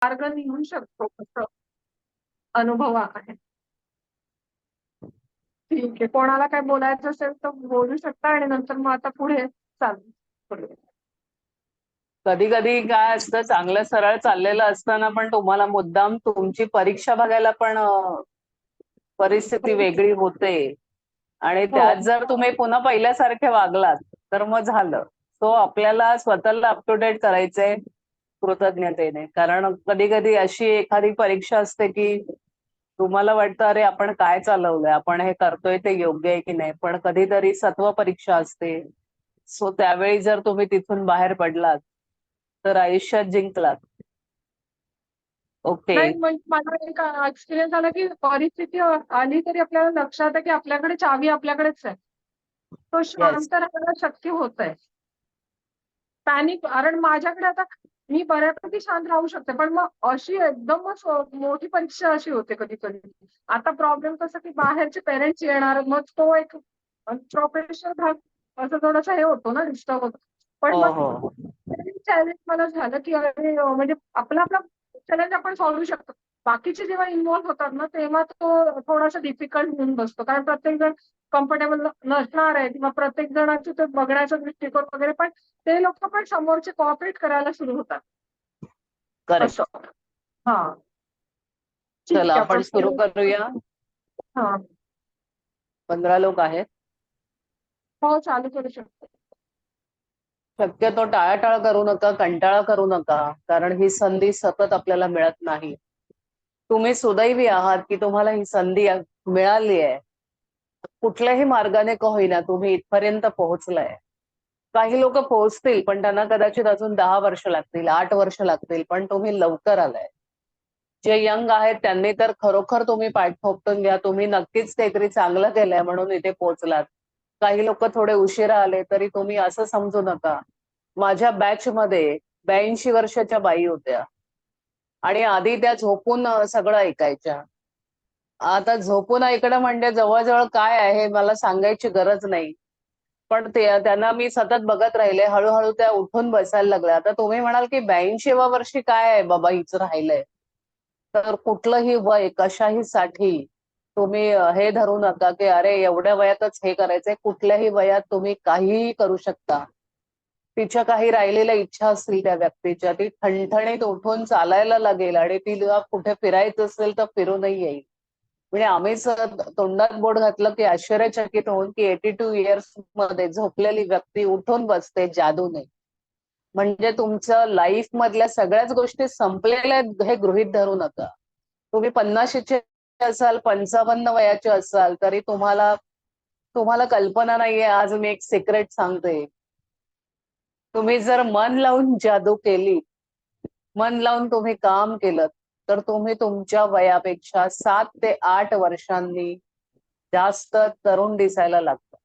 मार्ग निघू शकतो असं अनुभव आहे. ठीक आहे. कोणाला काय बोलायचं असेल तर बोलू शकता आणि नंतर मग आता पुढे चालू करूया. कधी कधी काय असतं, चांगलं सरळ चाललेलं असताना पण तुम्हाला मुद्दाम तुमची परीक्षा बघायला पण परिस्थिती वेगळी होते. आणि हो. त्यात जर तुम्ही पुन्हा पहिल्यासारखे वागलात तर मग झालं. सो आपल्याला स्वतःला अप टू डेट करायचंय कृतज्ञतेने. कारण कधी कधी अशी एखादी परीक्षा असते की तुम्हाला वाटतं अरे आपण काय चालवलंय, आपण हे करतोय ते योग्य आहे की नाही, पण कधीतरी सत्व परीक्षा असते. सो त्यावेळी जर तुम्ही तिथून बाहेर पडलात तर आयुष्यात जिंकलात. ओके. नाही म्हणजे मला एक एक्सपिरियन्स आला की परिस्थिती आली तरी आपल्याला लक्षात आहे की आपल्याकडे चावी आपल्याकडेच आहे. तो येस. शांत राहायला शक्य होत आहे. पॅनिक कारण माझ्याकडे आता मी बऱ्यापैकी शांत राहू शकते पण मग अशी एकदमच मोठी परीक्षा अशी होते कधी कधी. आता प्रॉब्लेम कसा की बाहेरचे पेरेंट्स येणार मग तो एक प्रोफेशनल भाग असं थोडासा हे होतो ना डिस्टर्ब होतो. पण हो मग हो. चॅलेंज मला झालं की अरे म्हणजे आपला आपला चॅलेंज आपण सॉल्व्ह शकतो. बाकीचे जेव्हा इन्व्हॉल्व्ह होतात ना तेव्हा तो थोडासा डिफिकल्ट होऊन बसतो कारण प्रत्येक जण कम्फर्टेबल नसणार आहे किंवा प्रत्येक जणांचे ते बघण्याचा दृष्टिकोन वगैरे पण ते लोक पण समोरचे कॉपरेट करायला सुरू होतात करेक्ट. असं. हा. ठीक चला आहे आपण आपण सुरू करूया. हा. 15 लोक आहेत. हो चालू करू शकतो. शक्यतो टाळाटाळ करू नका, कंटाळा करू नका, कारण ही संधी सतत आपल्याला मिळत नाही. तुम्ही सुदैवी आहात की तुम्हाला ही संधी मिळाली आहे. कुठल्याही मार्गाने का होईना तुम्ही इथपर्यंत पोहोचलाय. काही लोक पोहोचतील पण त्यांना कदाचित अजून 10 वर्ष लागतील, 8 वर्ष लागतील, पण तुम्ही लवकर आलाय. जे यंग आहेत त्यांनी तर खरोखर तुम्ही पाठ ठोकून घ्या. तुम्ही नक्कीच काहीतरी चांगलं केलंय म्हणून इथे पोहोचलात. काही लोक थोडे उशिरा आले तरी तुम्ही असं समजू नका. माझ्या बॅच मध्ये 82 वर्षाच्या बाई होत्या आणि आधी त्या झोपून सगळं ऐकायच्या. आता झोपून ऐकणं म्हणजे जवळजवळ काय आहे मला सांगायची गरज नाही. पण ते त्यांना मी सतत बघत राहिले, हळूहळू त्या उठून बसायला लागल्या. आता तुम्ही म्हणाल की 82व्या वर्षी काय आहे बाबा हिचं राहिलंय. तर कुठलंही वय कशाही साठी तुम्ही हे धरू नका की अरे एवढ्या वयातच हे करायचंय. कुठल्याही वयात तुम्ही काहीही करू शकता. तिच्या काही राहिलेल्या इच्छा असतील त्या व्यक्तीच्या, ती ठणठणीत उठून चालायला लागेल आणि तिला कुठे फिरायचं असेल तर फिरूनही येईल. म्हणजे आम्हीच तोंडात बोट घातलं की आश्चर्यचकित होऊन की 82 इयर्स मध्ये झोपलेली व्यक्ती उठून बसते जादूने. म्हणजे तुमचं लाईफ मधल्या सगळ्याच गोष्टी संपलेल्या आहेत हे गृहीत धरू नका. तुम्ही 50चे असाल, 55 वयाचे असाल तरी तुम्हाला तुम्हाला कल्पना नाहीये. आज मी एक सिक्रेट सांगते. तुम्ही जर मन लावून जादू केली, मन लावून तुम्ही काम केलं तर तुम्ही तुमच्या वयापेक्षा 7 ते 8 वर्षांनी जास्त तरुण दिसायला लागतं.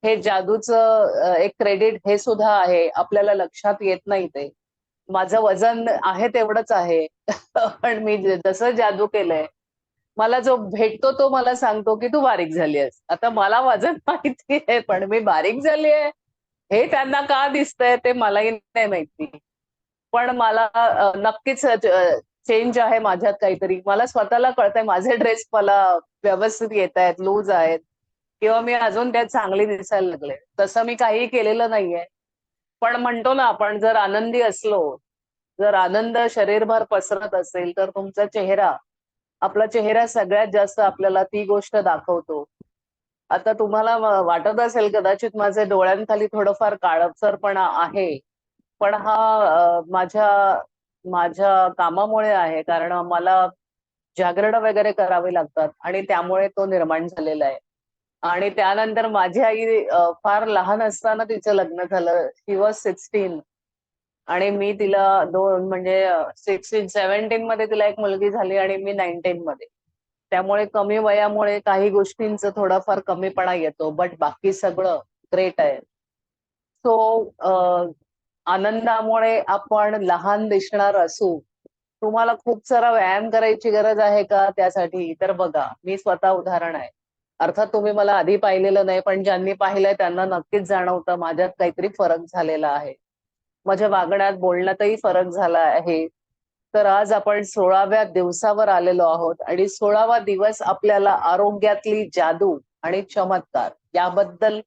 हे जादूचं एक क्रेडिट हे सुद्धा आहे, आपल्याला लक्षात येत नाही ते. माझं वजन आहे तेवढंच आहे. पण मी जसं जादू केलंय, मला जो भेटतो तो मला सांगतो की तू बारीक झाली आहेस. आता मला वजन माहिती आहे पण मी बारीक झाली आहे हे त्यांना का दिसतंय ते मलाही नाही माहिती. पण मला नक्कीच चेंज आहे माझ्यात काहीतरी. मला स्वतःला कळतंय माझे ड्रेस मला व्यवस्थित येत आहेत, लूज आहेत किंवा मी अजून त्यात चांगली दिसायला लागले. तसं मी काही केलेलं नाहीये. पण म्हणतो ना आपण जर आनंदी असलो, जर आनंद शरीरभर पसरत असेल तर तुमचा चेहरा, आपला चेहरा सगळ्यात जास्त आपल्याला ती गोष्ट दाखवतो. आता तुम्हाला वाटत असेल कदाचित माझे डोळ्यांखाली थोडंफार काळसरपणा आहे. पण हा माझ्या माझ्या कामामुळे आहे. कारण मला जागरण वगैरे करावे लागतात आणि त्यामुळे तो निर्माण झालेला आहे. आणि त्यानंतर माझी आई फार लहान असताना तिचं लग्न झालं. शी वॉज 16 आणि मी तिला दोन म्हणजे 16-17 मध्ये तिला एक मुलगी झाली आणि मी 19 मध्ये. त्यामुळे कमी वयामुळे काही गोष्टींचं थोडाफार कमीपणा येतो, बट बाकी सगळं ग्रेट आहे. सो आनंदामुळे आपण लहान दिसणार असू. तुम्हाला खूप सारा व्यायाम करायची गरज आहे का त्यासाठी? तर बघा, मी स्वतः उदाहरण आहे. अर्थात तुम्ही मला आधी पाहिलेलं नाही, पण ज्यांनी पाहिलंय त्यांना नक्कीच जाणवतं माझ्यात काहीतरी फरक झालेला आहे. माझ्या वागण्यात, बोलण्यातही फरक झाला आहे. तर आज आपण 16व्या दिवसावर आलेलो आहोत आणि 16वा दिवस आपल्याला आरोग्यातली जादू आणि चमत्कार याबद्दल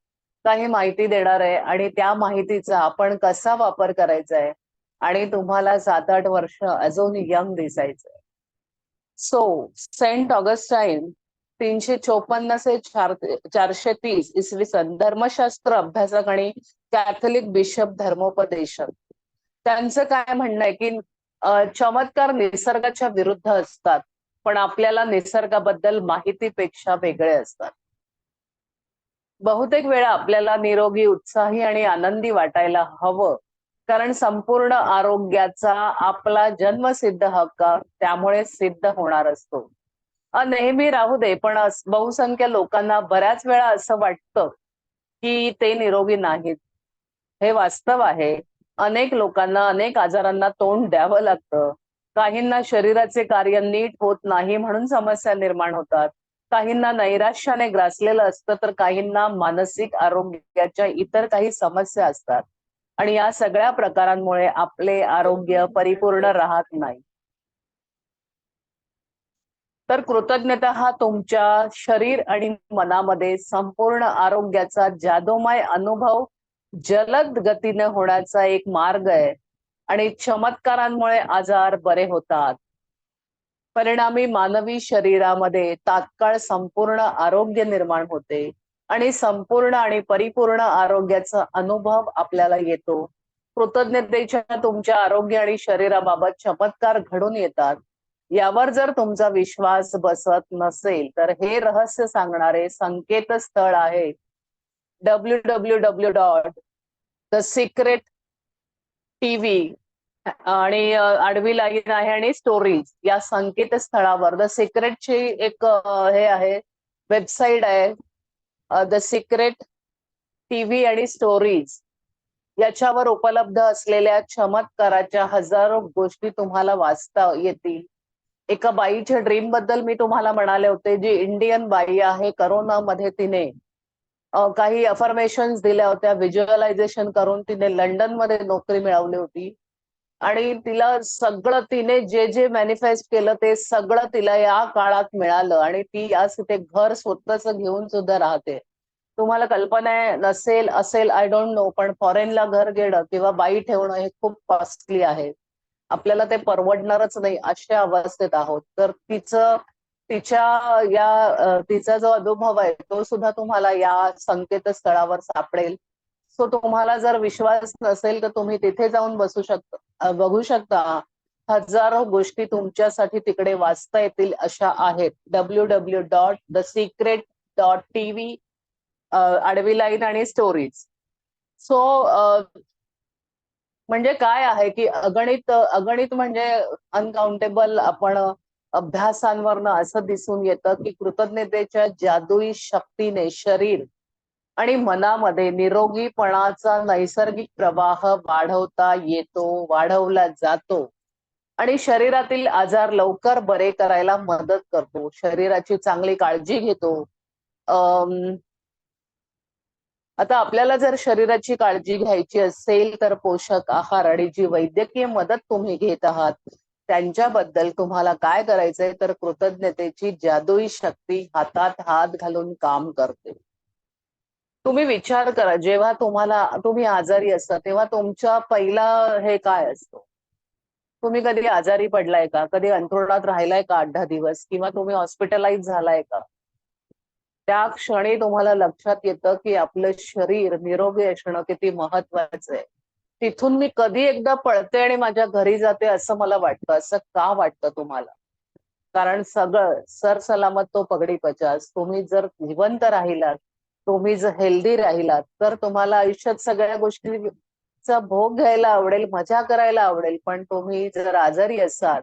काही माहिती देणार आहे आणि त्या माहितीचा आपण कसा वापर करायचा आहे आणि तुम्हाला 7-8 वर्ष अजून यंग दिसायचंय. सो सेंट ऑगस्टाईन 354 से 430 इसवी सन धर्मशास्त्र अभ्यासक आणि कॅथलिक बिशप धर्मोपदेशक त्यांचं काय म्हणणं आहे की चमत्कार निसर्गाच्या विरुद्ध असतात, पण आपल्याला निसर्गाबद्दल माहितीपेक्षा वेगळे असतात. बहुतेक वेळा आपल्याला निरोगी, उत्साही आणि आनंदी वाटायला हवं, कारण संपूर्ण आरोग्याचा आपला जन्मसिद्ध हक्क त्यामुळे सिद्ध होणार असतो. नेहमी राहू दे, पण बहुसंख्य लोकांना बऱ्याच वेळा असं वाटतं की ते निरोगी नाहीत. हे वास्तव आहे. अनेक लोकांना अनेक आजारांना तोंड द्यावं लागतं. काहींना शरीराचे कार्य नीट होत नाही म्हणून समस्या निर्माण होतात. काहींना नैराश्याने ग्रासलेलं असतं, तर काहींना मानसिक आरोग्याच्या इतर काही समस्या असतात. आणि या सगळ्या प्रकारांमुळे आपले आरोग्य परिपूर्ण राहत नाही. तर कृतज्ञता हा तुमच्या शरीर आणि मनामध्ये संपूर्ण आरोग्याचा जादूमय अनुभव जलद गतीने होण्याचा एक मार्ग आहे आणि चमत्कारांमुळे आजार बरे होतात. परिणामी मानवी शरीरामध्ये तात्काळ संपूर्ण आरोग्य निर्माण होते आणि संपूर्ण आणि परिपूर्ण आरोग्याचा अनुभव आपल्याला येतो. कृतज्ञतेच्या तुमच्या आरोग्य आणि शरीराबाबत चमत्कार घडून येतात. यावर जर तुमचा विश्वास बसत नसेल, तर हे रहस्य सांगणारे संकेतस्थळ आहे www.thesecret.tv आणि आडवी लाईन आहे आणि स्टोरीज या संकेतस्थळावर द सिक्रेटची एक हे आहे, वेबसाईट आहे, द सिक्रेट टीव्ही आणि स्टोरीज. याच्यावर उपलब्ध असलेल्या चमत्काराच्या हजारो गोष्टी तुम्हाला वाचता येतील. एका बाईच्या ड्रीम बद्दल मी तुम्हाला म्हणाले होते, जी इंडियन बाई आहे. करोनामध्ये तिने काही अफर्मेशन्स दिल्या होत्या, व्हिज्युअलायझेशन करून तिने लंडनमध्ये नोकरी मिळवली होती आणि तिला सगळं, तिने जे जे मॅनिफेस्ट केलं ते सगळं तिला या काळात मिळालं आणि ती आज तिथे घर स्वतःच घेऊन सुद्धा राहते. तुम्हाला कल्पना नसेल, असेल, आय डोंट नो, पण फॉरेनला घर घेणं किंवा बाई ठेवणं हे खूप कॉस्टली आहे. आपल्याला ते परवडणारच नाही अशा अवस्थेत आहोत. तर तिचा जो अनुभव आहे तो सुद्धा तुम्हाला या संकेतस्थळावर सापडेल. सो तुम्हाला जर विश्वास नसेल तर तुम्ही तिथे जाऊन बघू शकता. हजारो गोष्टी तुमच्यासाठी तिकडे वाचता येतील अशा आहेत. www.thesecret.tv आडवी लाईन आणि स्टोरीज. सो म्हणजे काय आहे की अगणित अगणित म्हणजे अनकाउंटेबल आपण अभ्यासांवरनं असं दिसून येतं की कृतज्ञतेच्या जादुई शक्तीने शरीर आणि मनामध्ये निरोगीपणाचा नैसर्गिक प्रवाह वाढवता येतो, वाढवला जातो आणि शरीरातील आजार लवकर बरे करायला मदत करतो. शरीराची चांगली काळजी घेतो. आता आपल्याला जर शरीराची काळजी घ्यायची असेल तर पोषक आहार आणि जी वैद्यकीय मदत तुम्ही घेत आहात त्यांच्याबद्दल तुम्हाला काय करायचंय, तर कृतज्ञतेची जादुई शक्ती हातात हात घालून काम करते. तुम्ही विचार करा, जेव्हा तुम्ही आजारी असता तेव्हा तुमच्या पहिला हे काय असतो? तुम्ही कधी आजारी पडलाय का? कधी अंथरुणात राहिलाय का 8-10 दिवस? किंवा तुम्ही हॉस्पिटलाइज झालाय का? त्या क्षणी तुम्हाला लक्षात येतं की आपलं शरीर निरोगी असणं किती महत्वाचं आहे. तिथून मी कधी एकदा पळते आणि माझ्या घरी जाते असं मला वाटतं. असं का वाटतं तुम्हाला? कारण सगळं सरसलामत तो पगडी पचास. तुम्ही जर जिवंत राहिलात, तुम्ही जर हेल्दी राहिलात, तर तुम्हाला आयुष्यात सगळ्या गोष्टीचा भोग घ्यायला आवडेल, मजा करायला आवडेल. पण तुम्ही जर आजारी असाल,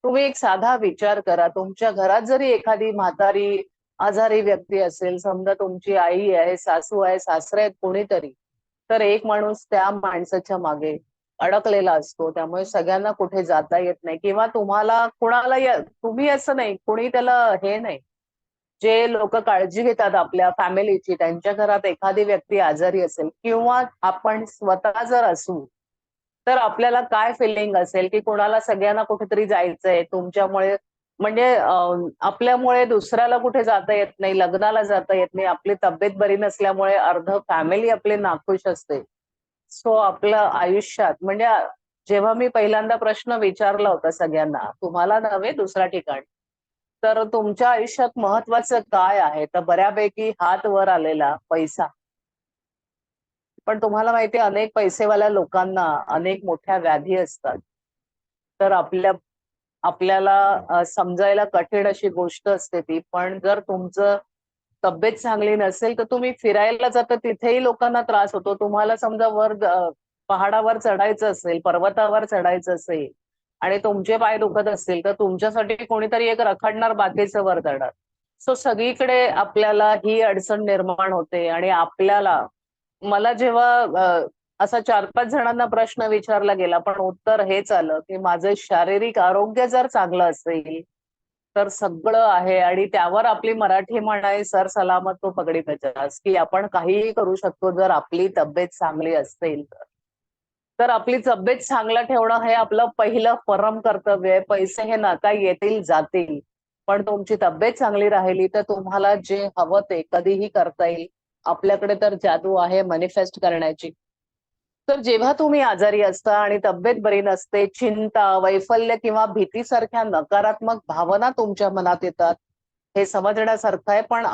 तुम्ही एक साधा विचार करा. तुमच्या घरात जरी एखादी म्हातारी आजारी व्यक्ती असेल, समजा तुमची आई आहे, सासू आहे, सासरे आहेत, कोणीतरी, तर एक माणूस त्या माणसाच्या मागे अडकलेला असतो. त्यामुळे सगळ्यांना कुठे जाता येत नाही किंवा तुम्हाला कुणाला तुम्ही असं नाही, कुणी त्याला हे नाही. जे लोक काळजी घेतात आपल्या फॅमिलीची, त्यांच्या घरात एखादी व्यक्ती आजारी असेल किंवा आपण स्वतः जर असू, तर आपल्याला काय फिलिंग असेल की कोणाला सगळ्यांना कुठेतरी जायचंय तुमच्यामुळे, म्हणजे आपल्यामुळे दुसऱ्याला कुठे जाता येत नाही, लग्नाला जाता येत नाही, आपली तब्येत बरी नसल्यामुळे अर्ध फॅमिली आपली नाखुश असते. सो आपलं आयुष्यात म्हणजे जेव्हा मी पहिल्यांदा प्रश्न विचारला होता सगळ्यांना, तुम्हाला नव्हे दुसऱ्या ठिकाणी, तर तुमच्या आयुष्यात महत्वाचं काय आहे, तर बऱ्यापैकी हात वर आलेला पैसा. पण तुम्हाला माहिती आहे, अनेक पैसेवाल्या लोकांना अनेक मोठ्या व्याधी असतात. तर आपल्याला समजायला कठीण अशी गोष्ट असते ती. पण जर तुमचं तब्येत चांगली नसेल तर तुम्ही फिरायला जाता तिथेही लोकांना त्रास होतो. तुम्हाला समजा पहाडावर चढायचं असेल, पर्वतावर चढायचं असेल आणि तुमचे पाय दुखत असतील तर तुमच्यासाठी कोणीतरी एक रखडणार, बाकीचं वर चढणार. सो सगळीकडे आपल्याला ही अडचण निर्माण होते. आणि मला जेव्हा असा 4-5 जणांना प्रश्न विचारला गेला, पण उत्तर हेच आलं की माझं शारीरिक आरोग्य जर चांगलं असेल तर सगळं आहे. आणि त्यावर आपली मराठी म्हण आहे, सर सलामत तो पगडी पचास, की आपण काहीही करू शकतो जर आपली तब्येत चांगली असेल तर. तर आपली तब्येत चांगलं ठेवणं हे आपलं पहिलं परम कर्तव्य आहे. पैसे हे नाता येतील जातील, पण तुमची तब्येत चांगली राहिली तर तुम्हाला जे हवं ते कधीही करता येईल. आपल्याकडे तर जादू आहे मॅनिफेस्ट करण्याची. तर जेव्हा तुम्ही आजारी असता आणि तब्येत बरी नसते, चिंता, वैफल्य किंवा भीतीसारख्या नकारात्मक भावना तुमच्या मनात येतात, हे समजण्यासारखं आहे. पण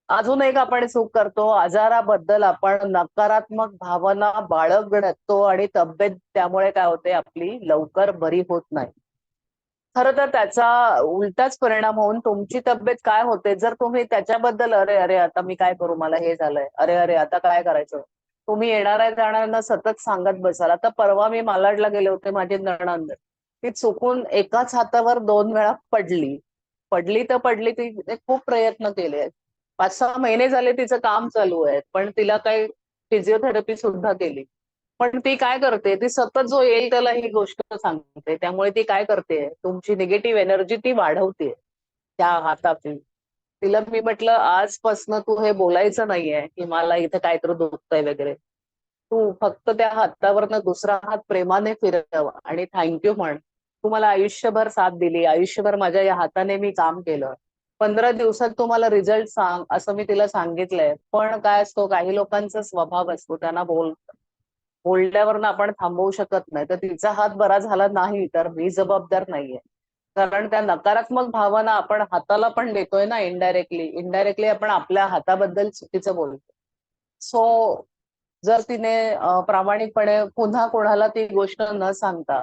अजून एक आपण चूक करतो, आजाराबद्दल आपण नकारात्मक भावना बाळगतो आणि तब्येत त्यामुळे काय होते, आपली लवकर बरी होत नाही. खरं तर त्याचा उलटाच परिणाम होऊन तुमची तब्येत काय होते, जर तुम्ही त्याच्याबद्दल अरे अरे आता मी काय करू, मला हे झालंय, अरे अरे आता काय करायचं, तुम्ही येणाऱ्या जाणाऱ्यांना सतत सांगत बसाल. आता परवा मी मालाडला गेले होते, माझी नणंद ती चुकून एकाच हातावर 2 वेळा पडली. पडली तर पडली, तिने खूप प्रयत्न केले, 5-6 महिने झाले तिचं काम चालू आहे, पण तिला काही फिजिओथेरपी सुद्धा केली. पण ती काय करते, ती सतत जो येईल त्याला ही गोष्ट सांगते. त्यामुळे ती काय करते, तुमची निगेटिव्ह एनर्जी ती वाढवते त्या हाताची. तिला मी म्हटलं, आजपासनं तू हे बोलायचं नाहीये की मला इथे काहीतरी दुखतंय वगैरे. तू फक्त त्या हातावरनं दुसरा हात प्रेमाने फिरव आणि थँक्यू म्हण. तू मला आयुष्यभर साथ दिली, आयुष्यभर माझ्या या हाताने मी काम केलं, 15 दिवसात तू मला रिझल्ट सांग, असं मी तिला सांगितलंय. पण काय असतो, काही लोकांचा स्वभाव असतो, त्यांना बोलल्यावरनं आपण थांबवू शकत नाही. तर तिचा हात बरा झाला नाही तर मी जबाबदार नाहीये. कारण त्या नकारात्मक भावना आपण हाताला पण देतोय ना, इनडायरेक्टली इनडायरेक्टली आपण आपल्या हाताबद्दल चुकीचं बोलतो. सो जर तिने प्रामाणिकपणे पुन्हा कोणाला ती गोष्ट न सांगता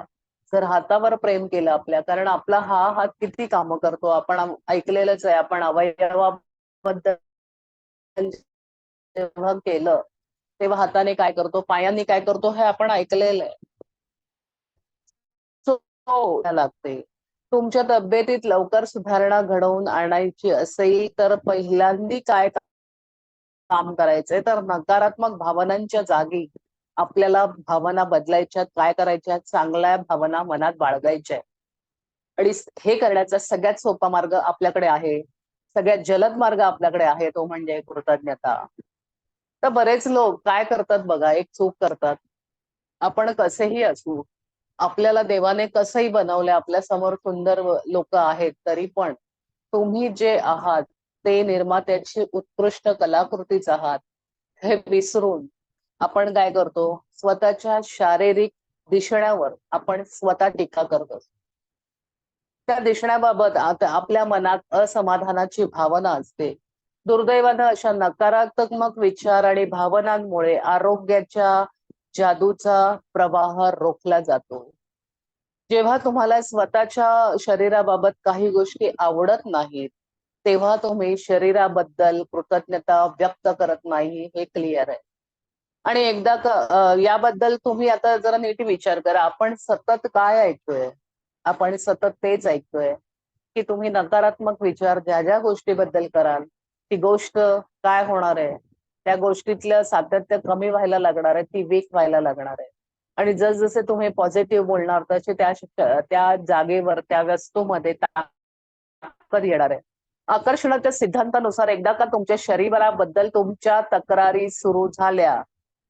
जर हातावर प्रेम केलं आपल्या, कारण आपला हा हात किती कामं करतो आपण ऐकलेलंच आहे. आपण अवयवाबद्दल जेव्हा केलं तेव्हा हाताने काय करतो, पायांनी काय करतो, हे आपण ऐकलेलं आहे. हो लागते. तुमच्या तब्येतीत लवकर सुधारणा घडवून आणायची असेल तर पहिल्यांदी काय काम करायचंय, तर नकारात्मक भावनांच्या जागी आपल्याला भावना बदलायच्या, काय करायच्या, चांगल्या भावना मनात बाळगायच्या. आणि हे करण्याचा सगळ्यात सोपा मार्ग आपल्याकडे आहे, सगळ्यात जलद मार्ग आपल्याकडे आहे, तो म्हणजे कृतज्ञता. तर बरेच लोक काय करतात बघा, एक चूक करतात. आपण कसेही असू, आपल्याला देवाने कसंही बनवलंय, आपल्या समोर सुंदर लोक आहेत, तरी पण तुम्ही जे आहात ते निर्मात्याची उत्कृष्ट कलाकृतीच आहात हे विसरून आपण काय करतो, स्वतःच्या शारीरिक दिसण्यावर आपण स्वतः टीका करतो. त्या दिसण्याबाबत आता आपल्या मनात असमाधानाची भावना असते. दुर्दैवानं अशा नकारात्मक विचार आणि भावनांमुळे आरोग्याच्या जादूचा प्रवाह रोखला जातो. जेव्हा तुम्हाला स्वतःच्या शरीराबाबत काही गोष्टी आवडत नाहीत, तेव्हा तुम्ही शरीराबद्दल कृतज्ञता व्यक्त करत नाही, हे क्लिअर आहे. आणि याबद्दल तुम्ही आता जरा नीट विचार करा, आपण सतत काय ऐकतोय? आपण सतत तेच ऐकतोय की तुम्ही नकारात्मक विचार ज्या ज्या गोष्टीबद्दल कराल, ती गोष्ट काय होणार आहे, त्या गोष्टीतलं सातत्य कमी व्हायला लागणार आहे, ती वीक व्हायला लागणार आहे. आणि जसजसे तुम्ही पॉझिटिव्ह बोलणार तसे त्या जागेवर, त्या वस्तूमध्ये ताकद येणार आहे. आकर्षणाच्या सिद्धांतानुसार एकदा का तुमच्या शरीराबद्दल तुमच्या तक्रारी सुरू झाल्या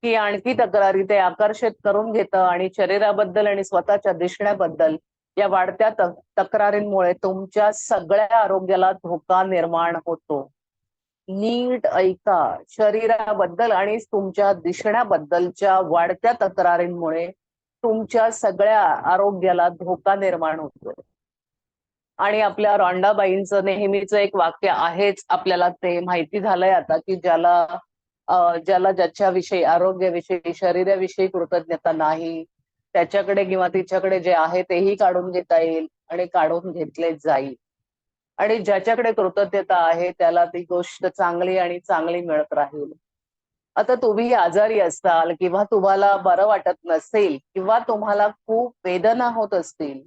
की आणखी तक्रारी ते आकर्षित करून घेतं आणि शरीराबद्दल आणि स्वतःच्या दिसण्याबद्दल या वाढत्या तक्रारींमुळे तुमच्या सगळ्या आरोग्याला धोका निर्माण होतो. नीट ऐका. शरीराबद्दल आणि तुमच्या दिसण्याबद्दलच्या वाढत्या तक्रारींमुळे तुमच्या सगळ्या आरोग्याला धोका निर्माण होतो. आणि आपल्या रॉन्डाबाईंचं नेहमीच एक वाक्य आहेच, आपल्याला ते माहिती झालंय आता, की ज्याला ज्याच्याविषयी आरोग्याविषयी शरीराविषयी कृतज्ञता नाही त्याच्याकडे किंवा तिच्याकडे जे आहे तेही काढून घेता येईल आणि काढून घेतले जाईल. आणि ज्याच्याकडे कृतज्ञता आहे त्याला ती गोष्ट चांगली आणि चांगली मिळत राहील. आता तुम्ही आजारी असाल किंवा तुम्हाला बरं वाटत नसेल किंवा तुम्हाला खूप वेदना होत असतील,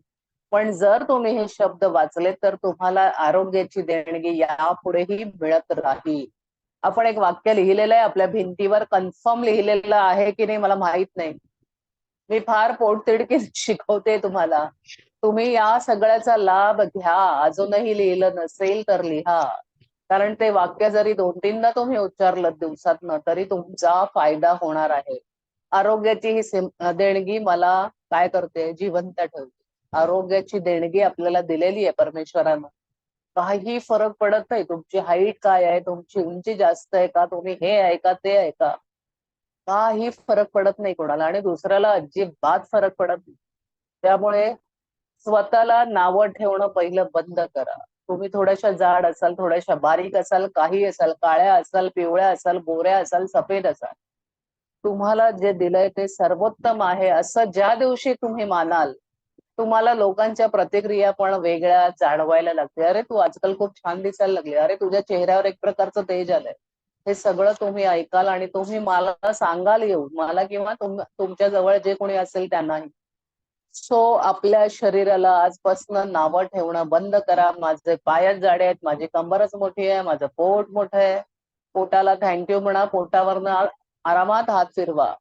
पण जर तुम्ही हे शब्द वाचले तर तुम्हाला आरोग्याची देणगी यापुढेही मिळत राहील. आपण एक वाक्य लिहिलेलं आहे आपल्या भिंतीवर, कन्फर्म लिहिलेलं आहे की नाही मला माहित नाही. मी फार पोटतिडकी शिकवते तुम्हाला. तुम्ही या सगळ्याचा लाभ घ्या. अजूनही लिहिलं नसेल तर लिहा. कारण ते वाक्य जरी 2-3दा तुम्ही उच्चारलं दिवसातनं तरी तुमचा फायदा होणार आहे. आरोग्याची ही देणगी मला काय करते, जिवंत ठेवते. आरोग्याची देणगी आपल्याला दिलेली आहे परमेश्वरानं. काही फरक पडत नाही तुमची हाईट काय आहे, तुमची उंची जास्त आहे का, तुम्ही हे आहे का ते आहे का, काही फरक पडत नाही कोणाला आणि दुसऱ्याला अजिबात फरक पडत नाही. त्यामुळे स्वतःला नावं ठेवणं पहिलं बंद करा. तुम्ही थोड्याशा जाड असाल, थोड्याशा बारीक असाल, काही असाल, काळ्या असाल, पिवळ्या असाल, गोऱ्या असाल, सफेद असाल, तुम्हाला जे दिलंय ते सर्वोत्तम आहे असं ज्या दिवशी तुम्ही मानाल, तुम्हाला लोकांच्या प्रतिक्रिया पण वेगळ्या जाणवायला लागते. अरे तू आजकाल खूप छान दिसायला लागली, अरे तुझ्या चेहऱ्यावर एक प्रकारचं तेज आलंय. हे सगळं तुम्ही ऐकाल आणि तुम्ही मला सांगाल येऊन, मला किंवा तुमच्या जवळ जे कोणी असेल त्यांनाही. सो आपल्या शरीराला आजपासून नावं ठेवणं बंद करा. माझे पायच जाडे आहेत, माझी कंबरच मोठी आहे, माझं पोट मोठं आहे. पोटाला थँक्यू म्हणा, पोटावरनं आरामात हात फिरवा.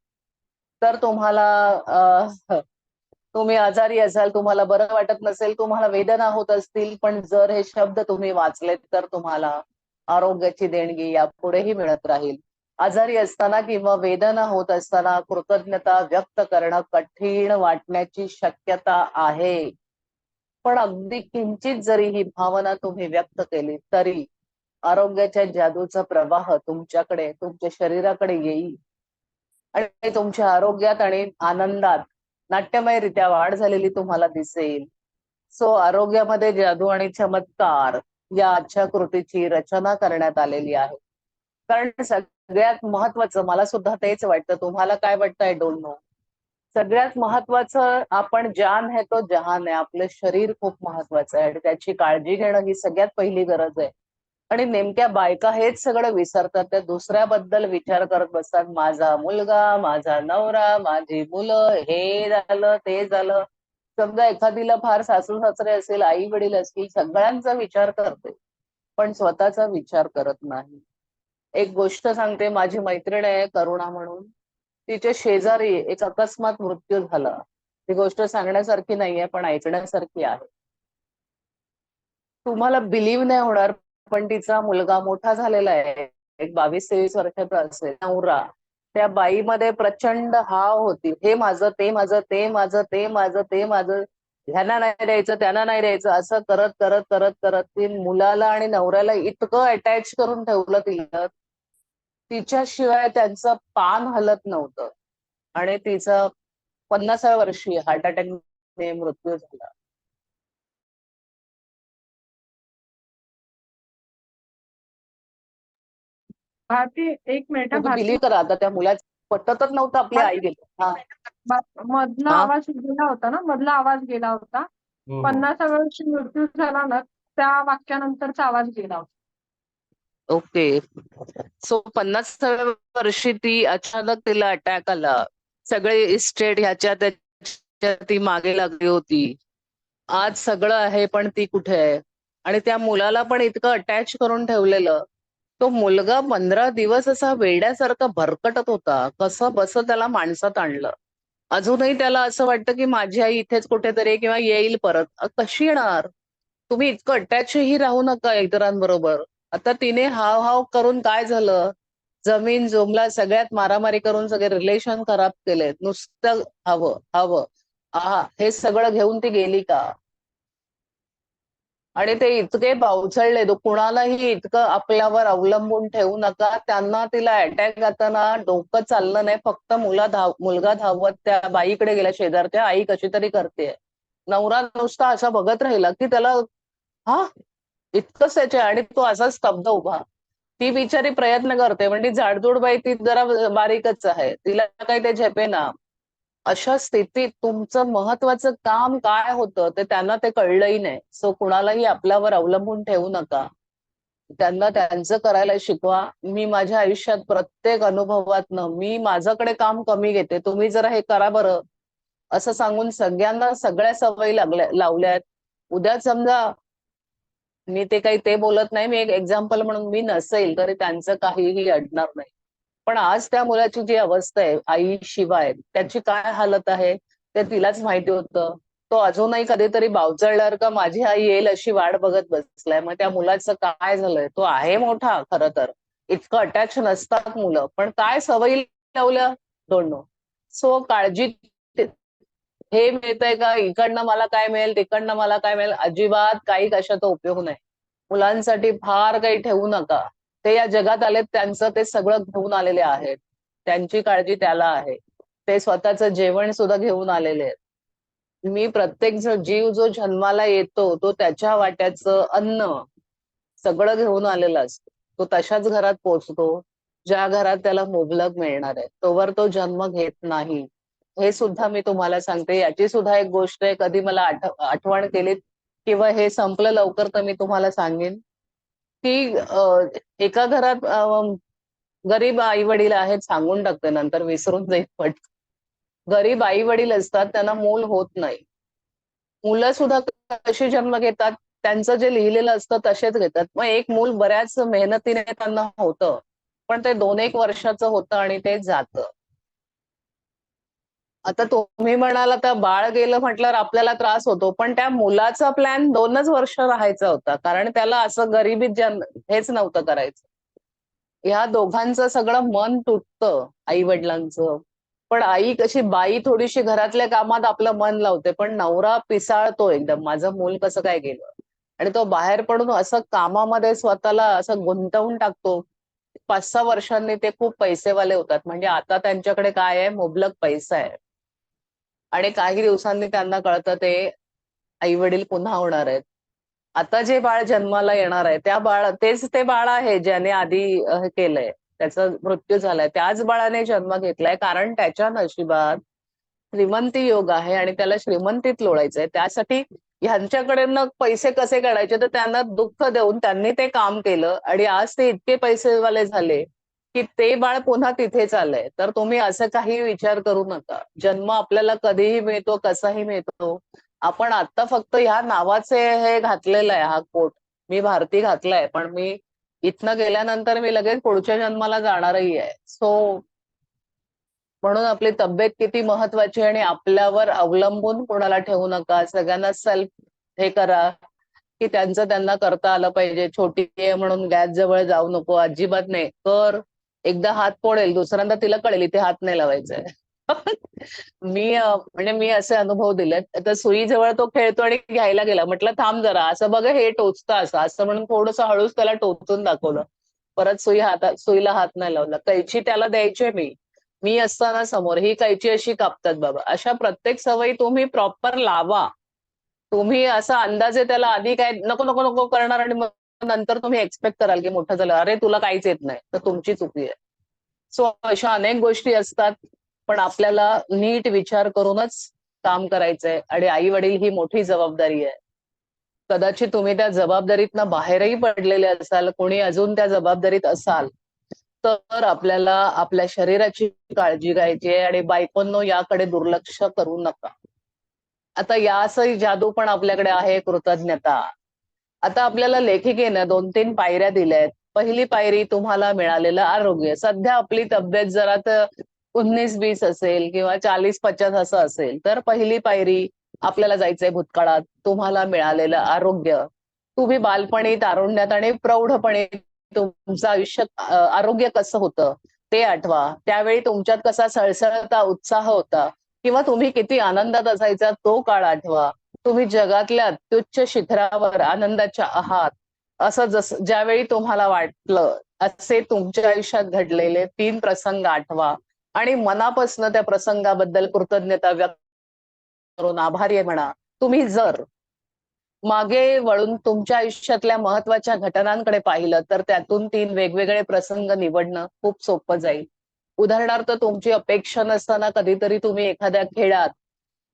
तर तुम्हाला तुम्ही आजारी असाल, तुम्हाला बरं वाटत नसेल, तुम्हाला वेदना होत असतील, पण जर हे शब्द तुम्ही वाचलेत तर तुम्हाला आरोग्याची देणगी यापुढेही मिळत राहील. आजारी असताना किंवा वेदना होत असताना कृतज्ञता व्यक्त करणं कठीण वाटण्याची शक्यता आहे. पण अगदी किंचित जरी ही भावना तुम्ही व्यक्त केली तरी आरोग्याच्या जादूचा प्रवाह तुमच्याकडे, तुमच्या शरीराकडे येईल आणि तुमच्या आरोग्यात आणि आनंदात नाट्यमयरित्या वाढ झालेली तुम्हाला दिसेल. सो आरोग्यामध्ये जादू आणि चमत्कार या आजच्या कृतीची रचना करण्यात आलेली आहे. कारण सगळ्यात महत्वाचं मला सुद्धा तेच वाटतं, तुम्हाला काय वाटतं आय डोंट नो. सगळ्यात महत्वाचं, आपण जान है तो जहान है, आपलं शरीर खूप महत्वाचं आहे आणि त्याची काळजी घेणं ही सगळ्यात पहिली गरज आहे. आणि नेमक्या बायका हेच सगळं विसरतात. त्या दुसऱ्याबद्दल विचार करत बसतात, माझा मुलगा, माझा नवरा, माझी मुलं, हे झालं ते झालं. समजा एखादीला फार सासू सासरे असेल, आई वडील असतील, सगळ्यांचा विचार करते पण स्वतःचा विचार करत नाही. एक गोष्ट सांगते, माझी मैत्रीण आहे करुणा म्हणून, तिच्या शेजारी एक अकस्मात मृत्यू झाला. ती गोष्ट सांगण्यासारखी नाहीये पण ऐकण्यासारखी आहे. तुम्हाला बिलीव्ह नाही होणार पण तिचा मुलगा मोठा झालेला आहे, एक 22-23 वर्षाचा असेल, नवरा. त्या बाईमध्ये प्रचंड हाव होती, हे माझं, ते माझं, ते माझं, ते माझं, ते माझं, ह्यांना नाही द्यायचं, त्यांना नाही द्यायचं, असं करत करत करत करत ती मुलाला आणि नवऱ्याला इतकं अटॅच करून ठेवलं तिला, तिच्याशिवाय त्यांचं पान हलत नव्हतं. आणि तिचा 50व्या वर्षी हार्ट अटॅकने मृत्यू झाला. भारती, एक मिनिट हा तुम्ही भारती. बिलीव्ह करा, आता त्या मुलाचं पटतच नव्हतं, आपली आई गेली. हा मधला हा आवाज गेला होता ना, मधला आवाज गेला होता. हो, हो. 50व्या वर्षी मृत्यू झाला ना, त्या वाक्यानंतरचा आवाज गेला होता. ओके. सो 50व्या वर्षी ती अचानक तिला अटॅक आला. सगळे इस्टेट ह्याच्या त्याच्या ती मागे लागली होती. आज सगळं आहे पण ती कुठे आहे. आणि त्या मुलाला पण इतकं अटॅच करून ठेवलेलं. तो मुलगा 15 दिवस असा वेड्यासारखा भरकटत होता. कसं बसं त्याला माणसात आणलं. अजूनही त्याला असं वाटतं की माझी आई इथेच कुठेतरी किंवा येईल परत. कशी येणार. तुम्ही इतकं अटॅचही राहू नका इतरांबरोबर. आता तिने हाव हाव करून काय झालं, जमीन जुमला सगळ्यात मारामारी करून सगळे रिलेशन खराब केलेत. नुसतं हवं हवं आहा हे सगळं घेऊन ती गेली का? आणि ते इतके बावचळले, तो कुणालाही इतकं आपल्यावर अवलंबून ठेवू नका. त्यांना तिला अटॅक जाताना डोकं चाललं नाही, फक्त मुलगा धावत त्या बाईकडे गेला, शेजारच्या आई कशी तरी करते. नवरा नुसता असा बघत राहिला की त्याला हा इतकंच त्याचे, आणि तो असा स्तब्ध उभा. ती बिचारी प्रयत्न करते, म्हणजे जाडजूड बाई ती जरा बारीकच आहे, तिला काही ते झेपेना. अशा स्थितीत तुमचं महत्वाचं काम काय होतं ते त्यांना ते कळलंही नाही. सो कुणालाही आपल्यावर अवलंबून ठेवू नका. त्यांना त्यांचं करायला शिकवा. मी माझ्या आयुष्यात प्रत्येक अनुभवातनं मी माझ्याकडे काम कमी घेते, तुम्ही जरा हे करा बरं, असं सांगून सगळ्यांना सगळ्या सवयी लावल्यात. उद्या समजा मी ते काही ते बोलत नाही, मी एक एक्झाम्पल म्हणून मी नसेल तरी त्यांचं काहीही अडणार नाही. पण आज त्या मुलाची जी अवस्था आहे आई शिवाय, त्याची काय हालत आहे ते तिलाच माहिती होतं. तो अजूनही कधीतरी बावचळल्यावर का माझी आई येईल अशी वाट बघत बसलाय. मग त्या मुलाचं काय झालंय? तो आहे मोठा खरं तर, इतकं अटॅच नसतात मुलं, पण काय सवयी लावल्या डोंट नो. सो काळजी. हे मिळतंय का, इकडनं मला काय मिळेल, तिकडनं मला काय मिळेल, अजिबात काही कशाचा उपयोग नाही. मुलांसाठी फार काही ठेवू नका. ते या जगात आलेत, त्यांचं ते सगळं घेऊन आलेले आहेत. त्यांची काळजी त्याला आहे. ते स्वतःचं जेवण सुद्धा घेऊन आलेले आहेत. मी प्रत्येक जीव जो जन्माला येतो तो त्याच्या वाट्याचं अन्न सगळं घेऊन आलेला असतो. तो तशाच घरात पोचतो ज्या घरात त्याला मुबलक मिळणार आहे, तोवर तो जन्म घेत नाही. हे सुद्धा मी तुम्हाला सांगते. याची सुद्धा एक गोष्ट आहे, कधी मला आठवण केलीत किंवा हे संपलं लवकर तर मी तुम्हाला सांगेन की एका घरात गरीब आई वडील आहेत, सांगून टाकते नंतर विसरून जाईल. पण गरीब आई वडील असतात, त्यांना मूल होत नाही. मुलं सुद्धा कशी जन्म घेतात, त्यांचं जे लिहिलेलं असतं तसेच घेतात. मग एक मूल बऱ्याच मेहनतीने त्यांना होतं, पण ते 2-1 वर्षाचं होतं आणि ते जातं. आता तुम्ही म्हणाल आता बाळ गेलं म्हटल्यावर आपल्याला त्रास होतो, पण त्या मुलाचा प्लॅन 2च वर्ष राहायचा होता, कारण त्याला असं गरिबीत हेच नव्हतं करायचं. ह्या दोघांचं सगळं मन तुटतं आई वडिलांचं. पण आई कशी बाई थोडीशी घरातल्या कामात आपलं मन लावते, पण नवरा पिसाळतो एकदम, माझं मूल कसं काय गेलं, आणि तो बाहेर पडून असं कामामध्ये स्वतःला असं गुंतवून टाकतो. 5-6 वर्षांनी ते खूप पैसेवाले होतात. म्हणजे आता त्यांच्याकडे काय आहे, मुबलक पैसा आहे. आणि काही दिवसांनी त्यांना कळतं ते आई वडील पुन्हा होणार आहेत. आता जे बाळ जन्माला येणार आहे त्या तेच ते बाळ आहे ज्याने आधी हे केलंय, त्याचा मृत्यू झालाय. त्याच बाळाने जन्म घेतलाय, कारण त्याच्या नशिबात श्रीमंती योग आहे आणि त्याला श्रीमंतीत लोळायचंय. त्यासाठी ह्यांच्याकडनं पैसे कसे काढायचे तर त्यांना दुःख देऊन त्यांनी ते काम केलं, आणि आज ते इतके पैसेवाले झाले की ते बाळ पुन्हा तिथेच आलंय. तर तुम्ही असं काही विचार करू नका. जन्म आपल्याला कधीही मिळतो, कसाही मिळतो. आपण आता फक्त ह्या नावाचे हे घातलेलं आहे, हा कोट मी भारती घातलाय, पण मी इथनं गेल्यानंतर मी लगेच पुढच्या जन्माला जाणारही आहे. सो म्हणून आपली तब्येत किती महत्वाची आहे, आणि आपल्यावर अवलंबून कोणाला ठेवू नका. सगळ्यांना सेल्फ हे करा की त्यांचं त्यांना करता आलं पाहिजे. छोटी आहे म्हणून गॅस जवळ जाऊ नको, अजिबात नाही. कर, एकदा हात पोळेल, दुसऱ्यांदा तिला कळेल इथे हात नाही लावायचाय. म्हणजे मी असे अनुभव दिलेत. आता सुईजवळ तो खेळतो आणि घ्यायला गेला, म्हटलं थांब जरा, असं बघ हे टोचतं असं असं म्हणून थोडंसं हळूच त्याला टोचून दाखवलं. परत सुईला हात नाही लावला. कैची त्याला द्यायचे मी मी असताना समोर, ही कैची अशी कापतात बाबा. अशा प्रत्येक सवयी तुम्ही प्रॉपर लावा. तुम्ही असा अंदाजे त्याला आधी काय नको नको नको करणार, आणि मग नंतर तुम्ही एक्सपेक्ट कराल की मोठं झालं अरे तुला काहीच येत नाही, तर तुमची चुकी आहे. सो अशा अनेक गोष्टी असतात, पण आपल्याला नीट विचार करूनच काम करायचंय. आणि आई वडील ही मोठी जबाबदारी आहे. कदाचित तुम्ही त्या जबाबदारीतनं बाहेरही पडलेले असाल, कोणी अजून त्या जबाबदारीत असाल, तर आपल्याला आपल्या शरीराची काळजी घ्यायची आहे. आणि बायकोंनो याकडे दुर्लक्ष करू नका. आता यासही जादू पण आपल्याकडे आहे, कृतज्ञता. आता आपल्याला लेखिकेनं 2-3 पायऱ्या दिल्यात. पहिली पायरी तुम्हाला मिळालेलं आरोग्य. सध्या आपली तब्येत जरा तर 19-20 असेल किंवा 40-50 असं असेल, तर पहिली पायरी आपल्याला जायचंय भूतकाळात. तुम्हाला मिळालेलं आरोग्य. तुम्ही बालपणी, तारुण्यात आणि प्रौढपणी तुमचं आयुष्यात आरोग्य कसं होतं ते आठवा. त्यावेळी तुमच्यात कसा सळसळता उत्साह होता किंवा तुम्ही किती आनंदात असायचा तो काळ आठवा. तुम्ही जगातल्या अत्युच्च शिखरावर आनंदाच्या आहात असं जसं ज्यावेळी तुम्हाला वाटलं असे तुमच्या आयुष्यात घडलेले 3 प्रसंग आठवा आणि मनापासून त्या प्रसंगाबद्दल कृतज्ञता व्यक्त करून आभारी आहे म्हणा. तुम्ही जर मागे वळून तुमच्या आयुष्यातल्या महत्वाच्या घटनांकडे पाहिलं तर त्यातून 3 वेगवेगळे प्रसंग निवडणं खूप सोपं जाईल. उदाहरणार्थ तुमची अपेक्षा नसताना कधीतरी तुम्ही एखाद्या खेळात,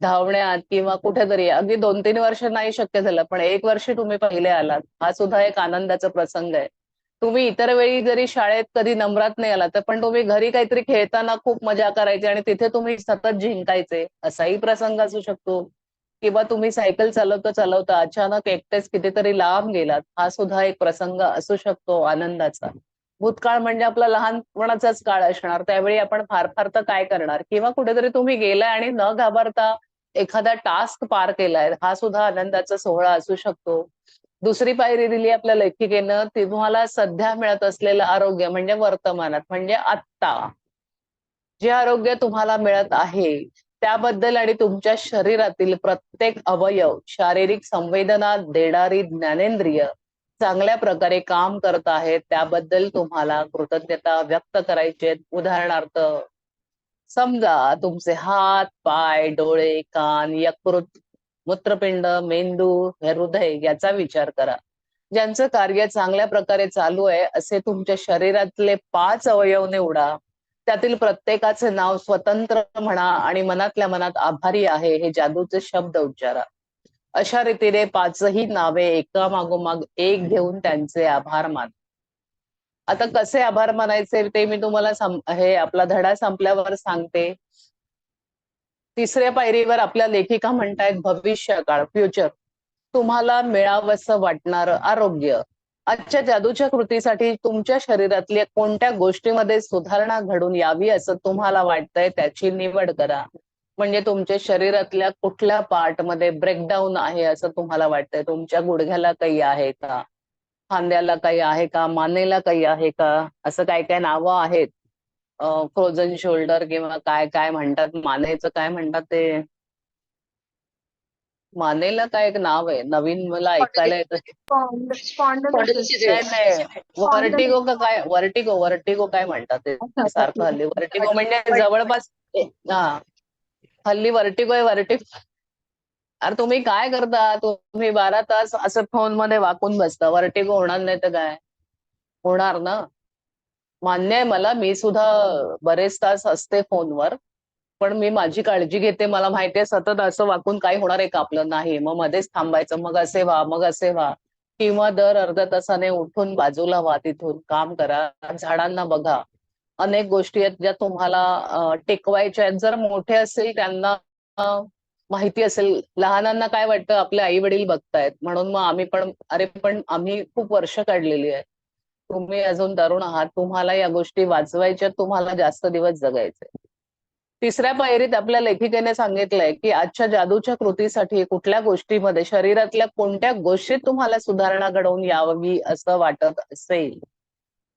धावण्यात किंवा कुठेतरी अगदी 2-3 वर्ष नाही शक्य झालं, पण 1 वर्ष तुम्ही पहिले आलात. हा सुद्धा एक आनंदाचा प्रसंग आहे. तुम्ही इतर वेळी जरी शाळेत कधी नंबरात नाही आला, तर पण तुम्ही घरी काहीतरी खेळताना खूप मजा करायची आणि तिथे तुम्ही सतत जिंकायचे, असाही प्रसंग असू शकतो. किंवा तुम्ही सायकल चालवता चालवता अचानक एकटेच कितीतरी लांब गेलात, हा सुद्धा एक प्रसंग असू शकतो आनंदाचा. भूतकाळ म्हणजे आपला लहानपणाचाच काळ असणार, त्यावेळी आपण फार फार तर काय करणार किंवा कुठेतरी तुम्ही गेलाय आणि न घाबरता एखादा टास्क पार केलाय, हा सुद्धा आनंदाचा सोहळा असू शकतो. दुसरी पायरी दिली आपल्या लेखिकेनं, तुम्हाला सध्या मिळत असलेलं आरोग्य म्हणजे वर्तमानात म्हणजे आत्ता. जे आरोग्य तुम्हाला मिळत आहे त्याबद्दल आणि तुमच्या शरीरातील प्रत्येक अवयव, शारीरिक संवेदना देणारी ज्ञानेंद्रिय चांगल्या प्रकारे काम करत आहेत त्याबद्दल तुम्हाला कृतज्ञता व्यक्त करायची आहे. उदाहरणार्थ समजा तुमचे हात, पाय, डोळे, कान, यकृत, मूत्रपिंड, मेंदू, हे हृदय याचा विचार करा. ज्यांचं कार्य चांगल्या प्रकारे चालू आहे असे तुमच्या शरीरातले 5 अवयव निवडा. त्यातील प्रत्येकाचे नाव स्वतंत्र म्हणा आणि मनातल्या मनात आभारी आहे हे जादूचे शब्द उच्चारा. अशा रीतीने 5ही नावे एकामागोमाग एक घेऊन त्यांचे आभार मान. आता कसे आभार मानायचे ते मी तुम्हाला हे आपला धडा संपल्यावर सांगते. तिसऱ्या पायरीवर आपल्या लेखिका म्हणतायत भविष्यकाळ, फ्युचर. तुम्हाला मिळावंसं वाटणारं आरोग्य. आजच्या जादूच्या कृतीसाठी तुमच्या शरीरातल्या कोणत्या गोष्टीमध्ये सुधारणा घडून यावी असं तुम्हाला वाटतंय त्याची निवड करा. म्हणजे तुमच्या शरीरातल्या कुठल्या पार्ट मध्ये ब्रेकडाऊन आहे असं तुम्हाला वाटतंय. तुमच्या गुडघ्याला काही आहे का, खांद्याला काही आहे का, मानेला काही आहे का, असं काय काय नावं आहेत. फ्रोझन शोल्डर किंवा काय काय म्हणतात, मानेचं काय म्हणतात ते, मानेला काय एक नाव आहे नवीन मला ऐकायला येतं. स्पॉन्डलोसिस. नाही नाही, वर्टिगो का काय, वर्टिगो वर्टिगो काय म्हणतात ते सारखं हल्ली. वर्टिगो म्हणजे जवळपास हा, हल्ली वर्टिगो आहे वर्टिगो. अरे तुम्ही काय करता, तुम्ही 12 तास असं फोन मध्ये वाकून बसता, वर्टिगो होणार नाही तर काय होणार ना. मान्य आहे मला, मी सुद्धा बरेच तास असते फोनवर, पण मी माझी काळजी घेते. मला माहितीये सतत असं वाकून काही होणार आहे का आपलं, नाही. मग मध्येच थांबायचं, मग असे व्हा मग असे व्हा, किंवा दर अर्ध्या तासाने उठून बाजूला व्हा, तिथून काम करा, झाडांना बघा. अनेक गोष्टी आहेत ज्या तुम्हाला टिकवायच्या आहेत. जर मोठे असेल त्यांना माहिती असेल, लहानांना काय वाटतं आपले आई वडील बघतायत म्हणून मग आम्ही पण, अरे पण आम्ही खूप वर्ष काढलेली आहे. तुम्ही अजून तरुण आहात, तुम्हाला या गोष्टी वाचवायच्या, तुम्हाला जास्त दिवस जगायचे. तिसऱ्या पायरीत आपल्या लेखिकेने सांगितलंय की आजच्या जादूच्या कृतीसाठी कुठल्या गोष्टीमध्ये, शरीरातल्या कोणत्या गोष्टीत तुम्हाला सुधारणा घडवून यावी असं वाटत असेल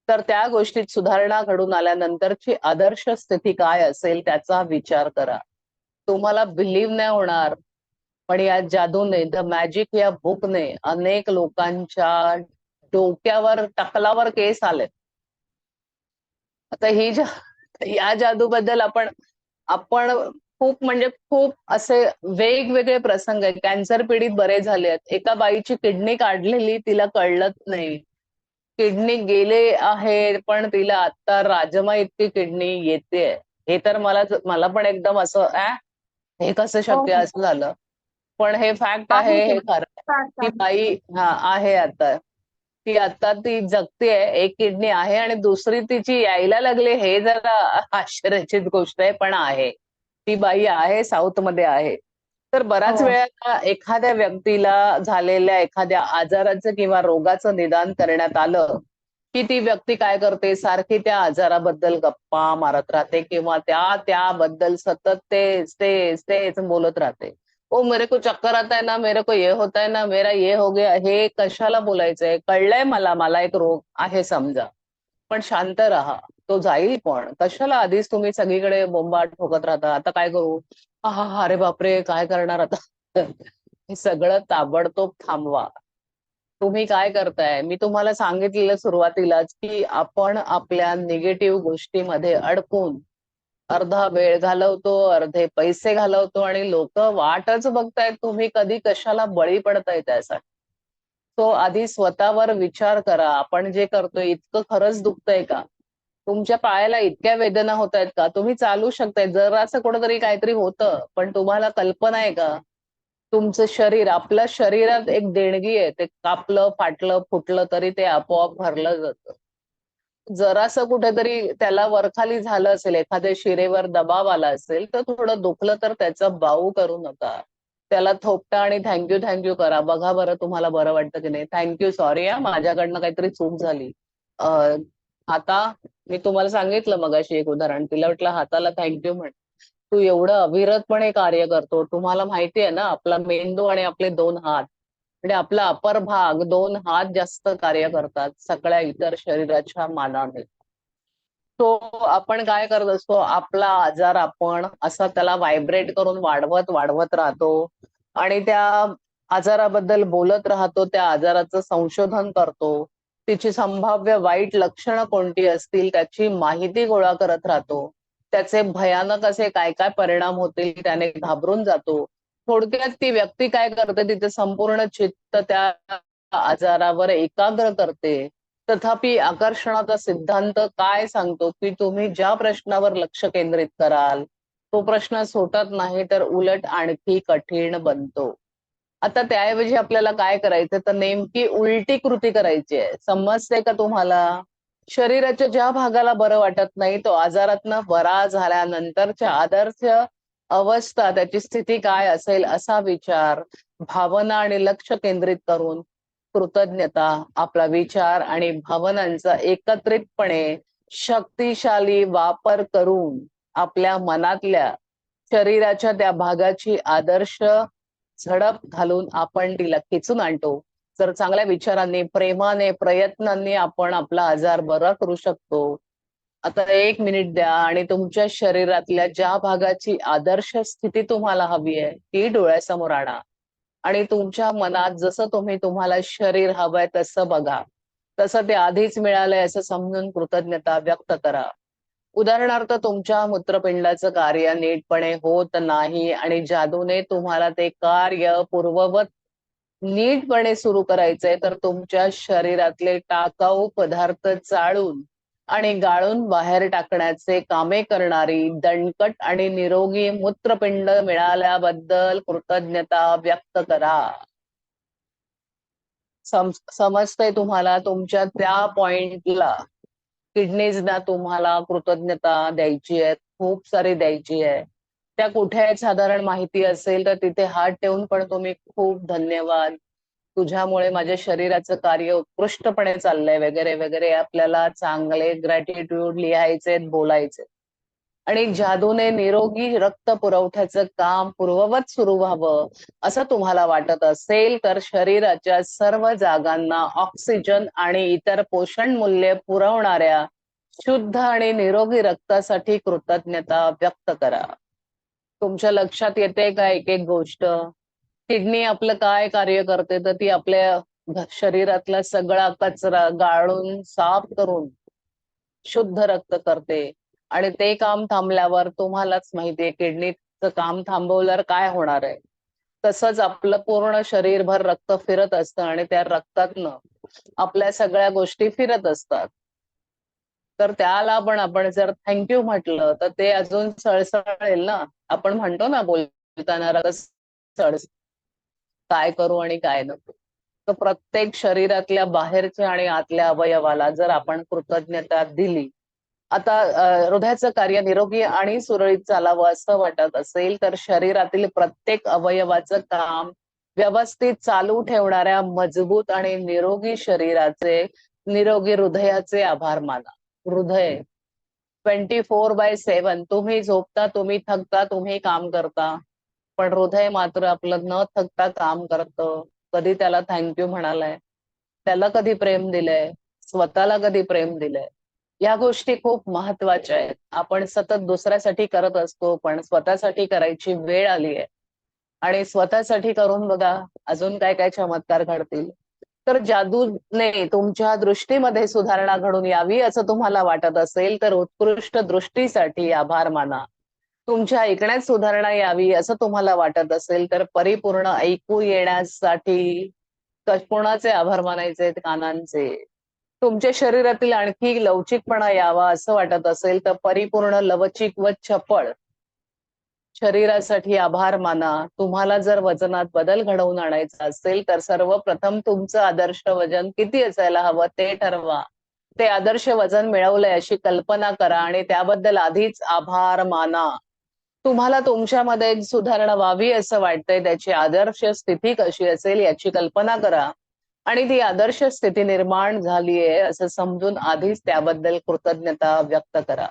तर त्या गोष्टीत सुधारणा घडून आल्यानंतरची आदर्श स्थिती काय असेल त्याचा विचार करा. तुम्हाला बिलीव्ह नाही होणार, पण या जादूने, द मॅजिक या बुकने अनेक लोकांच्या डोक्यावर, टकलावर केस आले. आता या जादूबद्दल आपण आपण खूप म्हणजे खूप असे वेगवेगळे प्रसंग आहेत. कॅन्सर पीडित बरे झाले आहेत. एका बाईची किडनी काढलेली, तिला कळलंच नाही. किडनी गेले आहे पण तिला आता राजमा इतकी किडनी येते. हे तर मला पण एकदम असं हे कसं हो शक्य हो. असं झालं. पण हे फॅक्ट आहे आहे, ते. हे खरं. फॅक्ट ती आहे. बाई आहे आता. ती जगतेय, एक किडनी आहे आणि दुसरी तिची यायला लागली, हे जरा आश्चर्याचीच गोष्ट आहे, पण आहे. ती बाई आहे, साऊथ मध्ये आहे. तर बराच हो. वेळा एखाद्या व्यक्तीला झालेल्या एखाद्या आजाराचं किंवा रोगाचं निदान करण्यात आलं की ती व्यक्ती काय करते, सारखी त्या आजाराबद्दल गप्पा मारत राहते किंवा त्याबद्दल सतत तेच तेच तेच बोलत राहते. ओ मेरे को चक्कर आता है ना, मेरे को ये होता है ना, मेरा ये हो गया, हे कशाला बोलायचंय? कळलंय मला, मला एक रोग आहे समजा, पण शांत राहा. तो जाईल पण. कशाला आधीच तुम्ही सगळीकडे बोंबाट ठोकत राहता? आता काय करू? आहा, अरे बापरे, काय करणार आता? हे सगळं ताबडतोब थांबवा. तुम्ही काय करताय? मी तुम्हाला सांगितलेलं सुरुवातीलाच, की आपण आपल्या निगेटिव्ह गोष्टीमध्ये अडकून अर्धा वेळ घालवतो, अर्धे पैसे घालवतो आणि लोकं वाटच बघतायत तुम्ही कधी कशाला बळी पडताय त्यासाठी. तो आधी स्वतःवर विचार करा. आपण जे करतोय इतकं खरंच दुखतंय का? तुमच्या पायाला इतक्या वेदना होतायत का? तुम्ही चालू शकताय. जरासं कुठेतरी काहीतरी होतं, पण तुम्हाला कल्पना आहे का? तुमचं शरीर, आपल्या शरीरात एक देणगी आहे. ते कापलं, फाटलं, फुटलं तरी ते आपोआप भरलं जातं. जरासं कुठेतरी त्याला वरखाली झालं असेल, एखाद्या शिरेवर दबाव आला असेल, तर थोडं दुखलं तर त्याचा बाऊ करू नका. त्याला थोपटा आणि थँक यू करा. बघा बरं तुम्हाला बरं वाटतं की नाही. सॉरी हां, माझ्याकडनं काहीतरी चूक झाली. अ, आता मी तुम्हाला सांगितलं मगाशी एक उदाहरण. तिला म्हटलं हाताला थँक म्हण. तू एवढं अविरतपणे कार्य करतो. तुम्हाला माहिती आहे ना, आपला मेंदू आणि आपले 2 हात म्हणजे आपला अपर भाग 2 हात जास्त कार्य करतात सगळ्या इतर शरीराच्या मानाने. तो आपण काय करत असतो, आपला आजार आपण असा त्याला व्हायब्रेट करून वाढवत वाढवत राहतो आणि त्या आजाराबद्दल बोलत राहतो, त्या आजाराचं संशोधन करतो. तिची संभाव्य वाईट लक्षणं कोणती असतील त्याची माहिती गोळा करत राहतो. त्याचे भयानक असे काय काय परिणाम होतील त्याने घाबरून जातो. थोडक्यात ती व्यक्ती काय करते, तिचं संपूर्ण चित्त त्या आजारावर एकाग्र करते. तथापि आकर्षणाचा सिद्धांत काय सांगतो, की तुम्ही ज्या प्रश्नावर लक्ष केंद्रित कराल, तो प्रश्न सुटत नाही तर उलट आणखी कठीण बनतो. आता त्याऐवजी आपल्याला काय करायचं, तर नेमकी उलटी कृती करायची आहे. समजतंय का तुम्हाला? शरीराच्या ज्या भागाला बरं वाटत नाही, तो आजारातनं बरा झाल्यानंतरच्या आदर्श अवस्था, त्याची स्थिती काय असेल असा विचार, भावना आणि लक्ष केंद्रित करून कृतज्ञता, आपला विचार आणि भावनांचा एकत्रितपणे शक्तिशाली वापर करून आपल्या मनातल्या शरीराच्या त्या भागाची आदर्श झडप घालून आपण तिला खेचून आणतो. जर चांगल्या विचारांनी, प्रेमाने, प्रयत्नांनी आपण आपला आजार बरा करू शकतो. आता 1 मिनिट द्या आणि तुमच्या शरीरातल्या ज्या भागाची आदर्श स्थिती तुम्हाला हवी आहे, ती डोळ्यासमोर आणा. आणि तुमच्या मनात जसं तुम्हाला शरीर हवंय तसं बघा. तसं ते आधीच मिळालंय असं समजून कृतज्ञता व्यक्त करा. उदाहरणार्थ तुमच्या मूत्रपिंडाचं कार्य नीटपणे होत नाही आणि जादूने तुम्हाला ते कार्य पूर्ववत नीटपणे सुरू करायचंय, तर तुमच्या शरीरातले टाकाऊ पदार्थ चाळून आणि गाळून बाहेर टाकण्याचे कामे करणारी दणकट आणि निरोगी मूत्रपिंड मिळाल्याबद्दल कृतज्ञता व्यक्त करा. समजतंय तुम्हाला? तुमच्या त्या पॉइंटला किडनीजना तुम्हाला कृतज्ञता द्यायची आहे, खूप सारी द्यायची आहे. त्या कुठे आहेत साधारण माहिती असेल तर तिथे हात ठेवून पण तुम्ही खूप धन्यवाद, तुझ्यामुळे माझ्या शरीराचं कार्य उत्कृष्टपणे चाललंय वगैरे वगैरे आपल्याला चांगले ग्रॅटिट्यूड लिहायचे, बोलायचे. आणि जादूने निरोगी रक्त पुरवठ्याचं काम पूर्ववत सुरू व्हावं असं तुम्हाला वाटत असेल, तर शरीराच्या सर्व जागांना ऑक्सिजन आणि इतर पोषण मूल्य पुरवणाऱ्या शुद्ध आणि निरोगी रक्तासाठी कृतज्ञता व्यक्त करा. तुमच्या लक्षात येते का एक एक गोष्ट? किडनी आपलं काय कार्य करते, तर ती आपल्या शरीरातला सगळा कचरा गाळून साफ करून शुद्ध रक्त करते आणि ते काम थांबल्यावर तुम्हालाच माहितीये किडनीचं काम थांबवल्यावर काय होणार आहे. तसंच आपलं पूर्ण शरीरभर रक्त फिरत असतं आणि त्या रक्तातनं आपल्या सगळ्या गोष्टी फिरत असतात. तर त्याला पण आपण जर थँक म्हटलं तर ते अजून सळसळेल ना. आपण म्हणतो ना बोलताना रक्त काय करू आणि काय नको. तर प्रत्येक शरीरातल्या बाहेरच्या आणि आतल्या अवयवाला जर आपण कृतज्ञता दिली, आता हृदयाचं कार्य निरोगी आणि सुरळीत चालावं असं वाटत असेल, तर शरीरातील प्रत्येक अवयवाचं काम व्यवस्थित चालू ठेवणाऱ्या मजबूत आणि निरोगी शरीराचे, निरोगी हृदयाचे आभार माना. हृदय 24/7 तुम्ही झोपता, तुम्ही थकता, तुम्ही काम करता. पण हृदय मात्र आपलं न थकता काम करतं. कधी त्याला थँक्यू म्हणालाय, त्याला कधी प्रेम दिलंय, स्वतःला कधी प्रेम दिलंय. या गोष्टी खूप महत्वाच्या आहेत. आपण सतत दुसऱ्यासाठी करत असतो, पण स्वतःसाठी करायची वेळ आली आहे. आणि स्वतःसाठी करून बघा, अजून काय काय चमत्कार घडतील. तर जादूने तुमच्या दृष्टीमध्ये सुधारणा घडून यावी असं तुम्हाला वाटत असेल, तर उत्कृष्ट दृष्टीसाठी आभार माना. तुमच्या ऐकण्यात सुधारणा यावी असं तुम्हाला वाटत असेल, तर परिपूर्ण ऐकू येण्यासाठी कोणाचे आभार मानायचे? कानांचे. तुमच्या शरीरातील आणखी लवचिकपणा यावा असं वाटत असेल, तर परिपूर्ण लवचिक व चपळ शरीरासाठी आभार माना. तुम्हाला जर वजनात बदल घडवून आणायचा असेल, तर सर्वप्रथम तुमचं आदर्श वजन किती असायला हवं ते ठरवा. ते आदर्श वजन मिळवलंय अशी कल्पना करा आणि त्याबद्दल आधीच आभार माना. तुम्हाला तुमच्यामध्ये सुधारणा व्हावी असं वाटतंय, त्याची आदर्श स्थिती कशी असेल याची कल्पना करा आणि ती आदर्श स्थिती निर्माण झालीये असं समजून आधीच त्याबद्दल कृतज्ञता व्यक्त करा.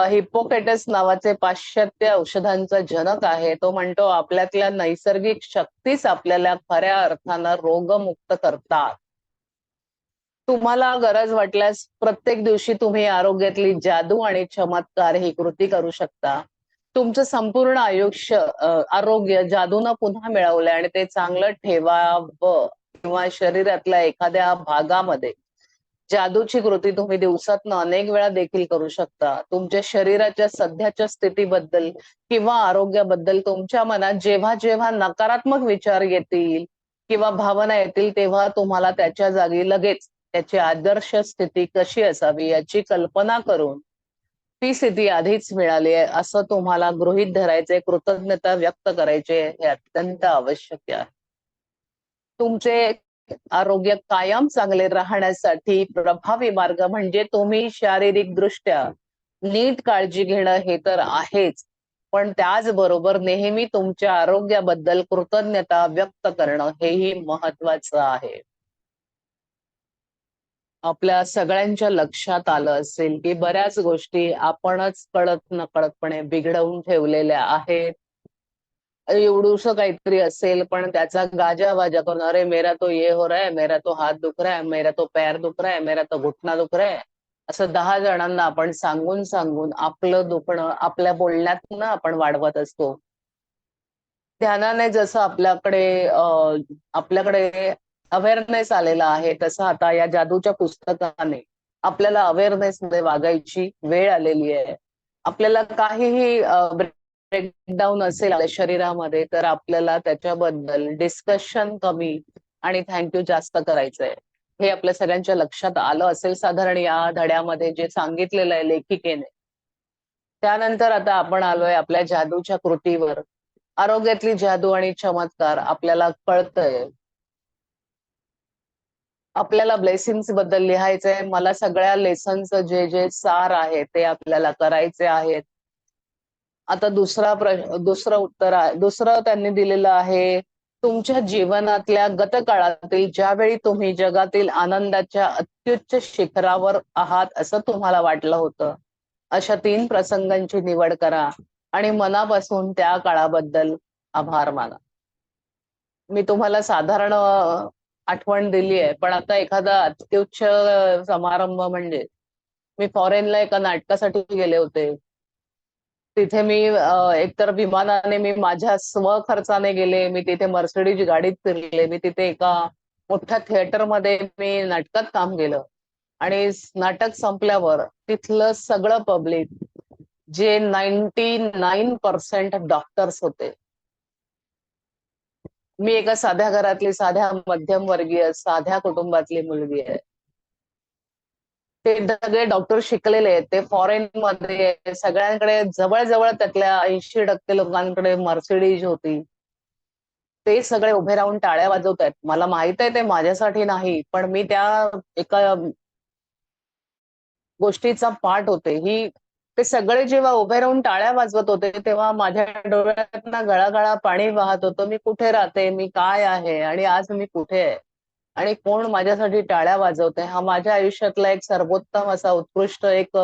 हिप्पोक्रेटस नावाचे पाश्चात्य औषधांचा जनक आहे. तो म्हणतो, आपल्यातल्या नैसर्गिक शक्तीच आपल्याला खऱ्या अर्थानं रोगमुक्त करतात. तुम्हाला गरज वाटल्यास प्रत्येक दिवशी तुम्ही आरोग्यातली जादू आणि चमत्कार ही कृती करू शकता. तुमचं संपूर्ण आयुष्य आरोग्य जादूनं पुन्हा मिळवलंय आणि ते चांगलं ठेवावं किंवा शरीरातल्या एखाद्या भागामध्ये जादूची कृती तुम्ही दिवसातनं अनेक वेळा देखील करू शकता. तुमच्या शरीराच्या सध्याच्या स्थितीबद्दल किंवा आरोग्याबद्दल तुमच्या मनात जेव्हा जेव्हा नकारात्मक विचार येतील किंवा भावना येतील, तेव्हा तुम्हाला त्याच्या जागी लगेच त्याची आदर्श स्थिती कशी असावी याची कल्पना करून ती स्थिती आधीच मिळाली आहे असं तुम्हाला गृहीत धरायचे, कृतज्ञता व्यक्त करायचे हे अत्यंत आवश्यक आहे. तुमचे आरोग्य कायम चांगले राहण्यासाठी प्रभावी मार्ग म्हणजे तुम्ही शारीरिक दृष्ट्या नीट काळजी घेणं हे तर आहेच, पण त्याचबरोबर नेहमी तुमच्या आरोग्याबद्दल कृतज्ञता व्यक्त करणं हेही महत्वाचं आहे. आपल्या सगळ्यांच्या लक्षात आलं असेल की बऱ्याच गोष्टी आपणच कळत नकळतपणे बिघडवून ठेवलेल्या आहेत. एवढूसं काहीतरी असेल पण त्याचा गाजावाजा करून, अरे मेरा तो ये हो रहा है, मेरा तो हात दुख रहा है, मेरा तो पैर दुख रहा है, मेरा तो घुटना दुख रहा है, असं 10 जणांना आपण सांगून सांगून आपलं दुखणं आपल्या बोलण्यातनं आपण वाढवत असतो. ध्यानाने जसं आपल्याकडे अवेअरनेस आलेला आहे, तसं आता या जादूच्या पुस्तकाने आपल्याला अवेअरनेस मध्ये वागायची वेळ आलेली आहे. आपल्याला काहीही ब्रेकडाऊन असेल आपल्या शरीरामध्ये, तर आपल्याला त्याच्याबद्दल डिस्कशन कमी आणि थँक्यू जास्त करायचंय. हे आपल्या सगळ्यांच्या लक्षात आलं असेल साधारण या धड्यामध्ये जे सांगितलेलं आहे लेखिकेने. त्यानंतर आता आपण आलोय आपल्या जादूच्या कृतीवर. आरोग्यातली जादू आणि चमत्कार आपल्याला कळतंय. आपल्याला ब्लेसिंग्स बद्दल लिहायचंय. मला सगळ्या लेसनचं जे जे सार आहे ते आपल्याला करायचे आहेत. आता दुसरं उत्तर आहे, दुसरं त्यांनी दिलेलं आहे, तुमच्या जीवनातल्या गतकाळातील ज्यावेळी तुम्ही जगातील आनंदाच्या अत्युच्च शिखरावर आहात असं तुम्हाला वाटलं होतं, अशा 3 प्रसंगांची निवड करा आणि मनापासून त्या काळाबद्दल आभार माना. मी तुम्हाला साधारण आठवण दिली आहे, पण आता एखादा अत्युच्च समारंभ म्हणजे मी फॉरेनला एका नाटकासाठी गेले होते. तिथे मी एकतर विमानाने मी माझ्या स्वखर्चाने गेले. मी तिथे मर्सिडीज गाडीत फिरले. मी तिथे एका मोठ्या थिएटरमध्ये मी नाटकात काम केलं आणि नाटक संपल्यावर तिथलं सगळं पब्लिक जे 99% डॉक्टर्स होते. मी एका साध्या घरातली, साध्या मध्यमवर्गीय, साध्या कुटुंबातली मुलगी आहे. ते सगळे डॉक्टर शिकलेले आहेत. ते फॉरेनमध्ये सगळ्यांकडे जवळ-जवळ त्यातल्या 80% लोकांकडे मर्सिडीज होती. ते सगळे उभे राहून टाळ्या वाजवतायत. मला माहित आहे ते माझ्यासाठी नाही, पण मी त्या एका गोष्टीचा पार्ट होते. ते सगळे जेव्हा उभे राहून टाळ्या वाजवत होते, तेव्हा माझ्या डोळ्यातनं गळा-गळा पाणी वाहत होतं. मी कुठे राहते? मी काय आहे? आणि आज मी कुठे आहे? आणि कोण माझ्यासाठी टाळ्या वाजवतंय? हा माझ्या आयुष्यातला एक सर्वोत्तम असा उत्कृष्ट एक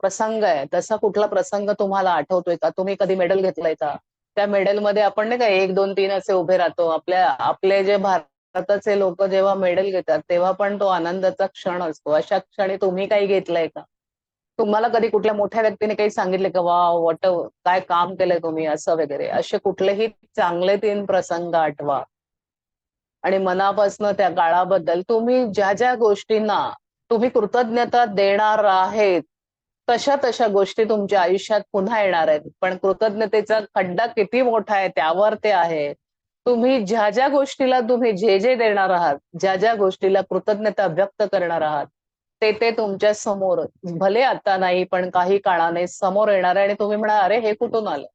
प्रसंग आहे, तसा कुठला प्रसंग तुम्हाला आठवतोय का? तुम्ही कधी मेडल घेतलंय का? त्या मेडलमध्ये आपण नाही का 1, 2, 3 असे उभे राहतो. आपले जे भारताचे लोक जेव्हा मेडल घेतात तेव्हा पण तो आनंदाचा क्षण असतो. अशा क्षणी तुम्ही काही घेतलंय का? तुम्हाला कधी कुठल्या मोठ्या व्यक्तीने काही सांगितले का, वा वॉट काय काम केलंय तुम्ही असं वगैरे? असे कुठलेही चांगले 3 प्रसंग आठवा आणि मनापासून त्या काळाबद्दल तुम्ही ज्या ज्या गोष्टींना तुम्ही कृतज्ञता देणार आहेत, तशा तशा गोष्टी तुमच्या आयुष्यात पुन्हा येणार आहेत. पण कृतज्ञतेचा खड्डा किती मोठा आहे त्यावर ते आहे. तुम्ही ज्या ज्या गोष्टीला तुम्ही जे जे देणार आहात, ज्या ज्या गोष्टीला कृतज्ञता व्यक्त करणार आहात, ते तुमच्या समोर भले आता नाही पण काही काळाने समोर येणार आहे आणि तुम्ही म्हणा, अरे हे कुठून आलं?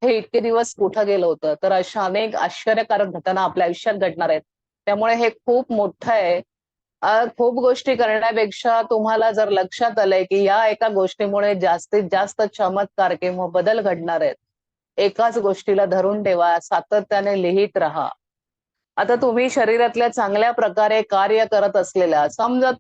हे इतके दिवस कुठं गेलं होतं? तर अशा अनेक आश्चर्यकारक घटना आपल्या आयुष्यात घडणार आहेत. त्यामुळे हे खूप मोठं आहे. खूप गोष्टी करण्यापेक्षा तुम्हाला जर लक्षात आलंय, की या एका गोष्टीमुळे जास्तीत जास्त चमत्कार किंवा बदल घडणार आहेत. एकाच गोष्टीला धरून ठेवा, सातत्याने लिहित राहा. आता तुम्ही शरीरातल्या चांगल्या प्रकारे कार्य करत असलेल्या, समजा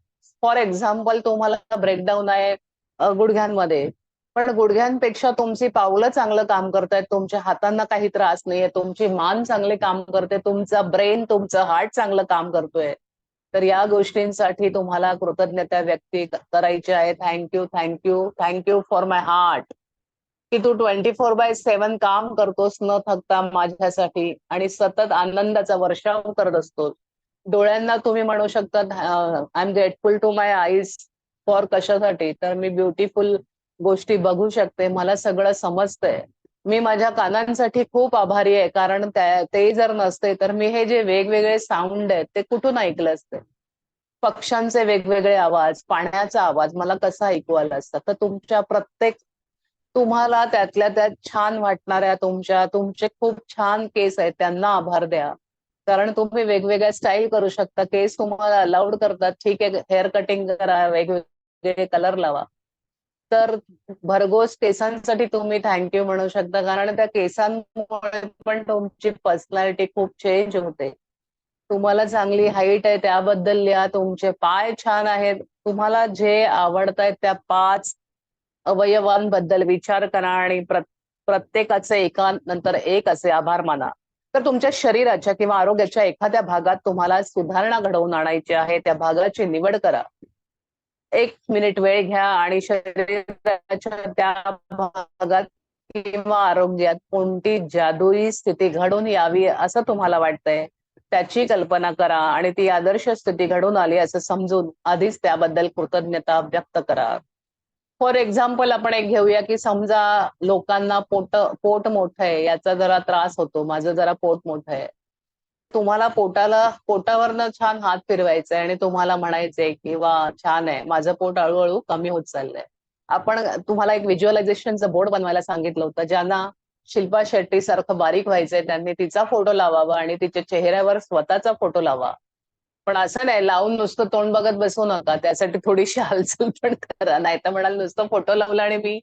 फॉर एक्झाम्पल तुम्हाला ब्रेकडाऊन आहे गुडघ्यांमध्ये, पण गुडघ्यांपेक्षा तुमची पावलं चांगलं काम करतायत, तुमच्या हातांना काही त्रास नाहीये, तुमची मान चांगली काम करते, तुमचा ब्रेन, तुमचं हार्ट चांगलं काम करतोय. तर या गोष्टींसाठी तुम्हाला कृतज्ञता व्यक्त करायची आहे. Thank you, thank you, thank you for my heart. की तू 24/7 काम करतोस न थकता माझ्यासाठी आणि सतत आनंदाचा वर्षाव करत असतोस. डोळ्यांना तुम्ही म्हणू शकता I am grateful to my eyes for कशासाठी? तर मी ब्युटिफुल गोष्टी बघू शकते. मला सगळं समजतंय. मी माझ्या कानांसाठी खूप आभारी आहे कारण ते जर नसते तर मी हे जे वेगवेगळे साऊंड आहेत ते कुठून ऐकले असते? पक्ष्यांचे वेगवेगळे आवाज, पाण्याचा आवाज मला कसा ऐकू आला असता? तर तुमच्या प्रत्येक तुम्हाला त्यातल्या त्यात छान वाटणाऱ्या तुमचे खूप छान केस आहेत त्यांना आभार द्या. कारण तुम्ही वेगवेगळ्या स्टाईल करू शकता. केस तुम्हाला अलाउड करतात. ठीक आहे, हेअर कटिंग करा, वेगवेगळे कलर लावा. तर भरघोस केसांसाठी तुम्ही थँक्यू म्हणू शकता कारण त्या केसांमुळे पण तुमची पर्सनॅलिटी खूप चेंज होते. तुम्हाला चांगली हाईट आहे त्याबद्दल लिहा. तुमचे पाय छान आहेत. तुम्हाला जे आवडतायत त्या 5 अवयवांबद्दल विचार करा आणि प्रत्येकाचे एका नंतर एक असे आभार माना. तर तुमच्या शरीराच्या किंवा आरोग्याच्या एखाद्या भागात तुम्हाला सुधारणा घडवून आणायची आहे, त्या भागाची निवड करा. 1 मिनिट वेळ घ्या आणि शरीराच्या त्या भागात किंवा आरोग्यात कोणती जादुई स्थिती घडून यावी असं तुम्हाला वाटतंय, त्याची कल्पना करा आणि ती आदर्श स्थिती घडून आली असं समजून आधीच त्याबद्दल कृतज्ञता व्यक्त करा. फॉर एक्झाम्पल आपण एक घेऊया, की समजा लोकांना पोट मोठं आहे याचा जरा त्रास होतो. माझं जरा पोट मोठं आहे. तुम्हाला पोटावरनं छान हात फिरवायचा आहे आणि तुम्हाला म्हणायचंय, की "वाह! छान आहे. माझं पोट हळू कमी होत चाललंय." आपण तुम्हाला एक व्हिज्युअलायझेशनचं बोर्ड बनवायला सांगितलं होतं. ज्यांना शिल्पा शेट्टी सारखं बारीक व्हायचंय त्यांनी तिचा फोटो लावावा आणि तिच्या चेहऱ्यावर स्वतःचा फोटो लावा. पण असं नाही लावून नुसतं तोंड बघत बसू नका. त्यासाठी थोडीशी हालचाल पण करा. नाहीतर म्हणाल नुसतं फोटो लावला आणि मी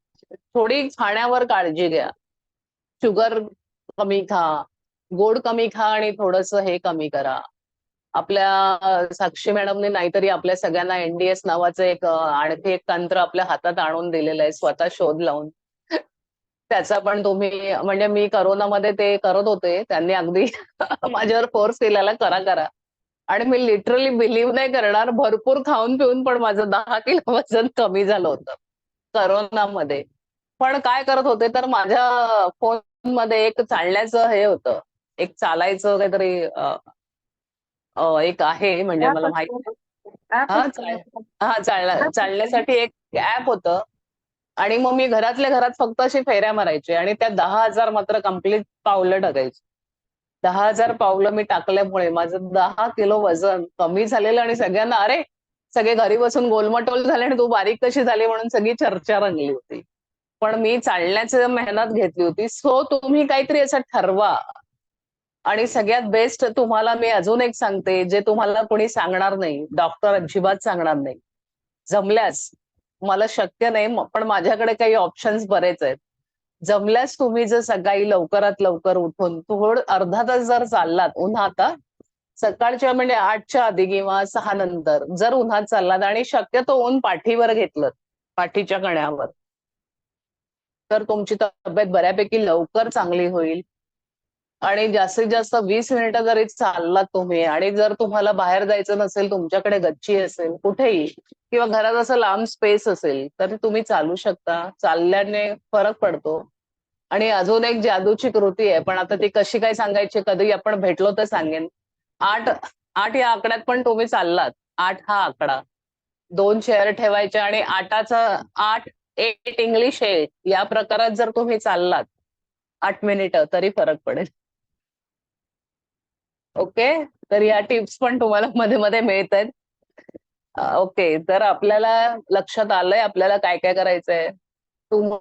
थोडी खाण्यावर काळजी घ्या. शुगर कमी खा, गोड कमी खा आणि थोडंसं हे कमी करा. आपल्या साक्षी मॅडमने नाहीतरी आपल्या सगळ्यांना NDS नावाचं आणखी एक तंत्र आपल्या हातात आणून दिलेलं आहे स्वतः शोध लावून. त्याचा पण तुम्ही म्हणजे मी कोरोनामध्ये ते करत होते. त्यांनी अगदी माझ्यावर फोर्स केलेला करा, करा. आणि मी लिटरली बिलीव्ह नाही करणार भरपूर खाऊन पिऊन पण माझं 10 किलो वजन कमी झालं होतं कोरोनामध्ये. पण काय करत होते तर माझ्या फोनमध्ये एक चालण्याचं हे होतं. एक चालायचं काहीतरी एक आहे म्हणजे ऍप मला असतो माहिती ऍप हां, असतो ऍप चालण्यासाठी एक ॲप होतं आणि मग मी घरातल्या घरात फक्त अशी फेऱ्या मारायचे आणि त्या 10,000 मात्र कंप्लीट पावलं टाकायची. 10,000 पावलं मी टाकल्यामुळे माझं 10 किलो वजन कमी झालेलं आणि सगळ्यांना "अरे, सगळे घरी बसून गोलमटोल झाले आणि तू बारीक कशी झाली?" म्हणून सगळी चर्चा रंगली होती. पण मी चालण्याची मेहनत घेतली होती. सो तुम्ही काहीतरी असं ठरवा आणि सगळ्यात बेस्ट तुम्हाला मी अजून एक सांगते, जे तुम्हाला कोणी सांगणार नाही. डॉक्टर अजिबात सांगणार नाही. जमल्यास, मला शक्य नाही पण माझ्याकडे काही ऑप्शन्स बरेच आहेत. जमल्यास तुम्ही जर सकाळी लवकरात लवकर उठून अर्धा तास जर चाललात उन्हात हां, सकाळच्या म्हणजे 8च्या आधी किंवा 6 नंतर जर उन्हात चाललात आणि शक्यतो ऊन पाठीवर घेतलं, पाठीच्या कण्यावर, तर तुमची तब्येत बऱ्यापैकी लवकर चांगली होईल. आणि जास्तीत जास्त 20 मिनिटं जरी चाललात तुम्ही, आणि जर तुम्हाला बाहेर जायचं नसेल, तुमच्याकडे गच्ची असेल कुठेही, किंवा घरात असं लांब स्पेस असेल, तर तुम्ही चालू शकता. चालल्याने फरक पडतो. आणि अजून एक जादूची कृती आहे, पण आता ती कशी काय सांगायची, कधी आपण भेटलो तर सांगेन. 8 8 या आकड्यात पण तुम्ही चाललात. 8 हा आकडा. 2 चेअर ठेवायच्या आणि 8 इंग्लिश आहे या प्रकारात जर तुम्ही चाललात 8 मिनिटं, तरी फरक पडेल. ओके. तर या टिप्स पण तुम्हाला मध्ये मध्ये मिळत आहेत. ओके. तर आपल्याला लक्षात आलंय आपल्याला काय काय करायचंय. तुम्हाला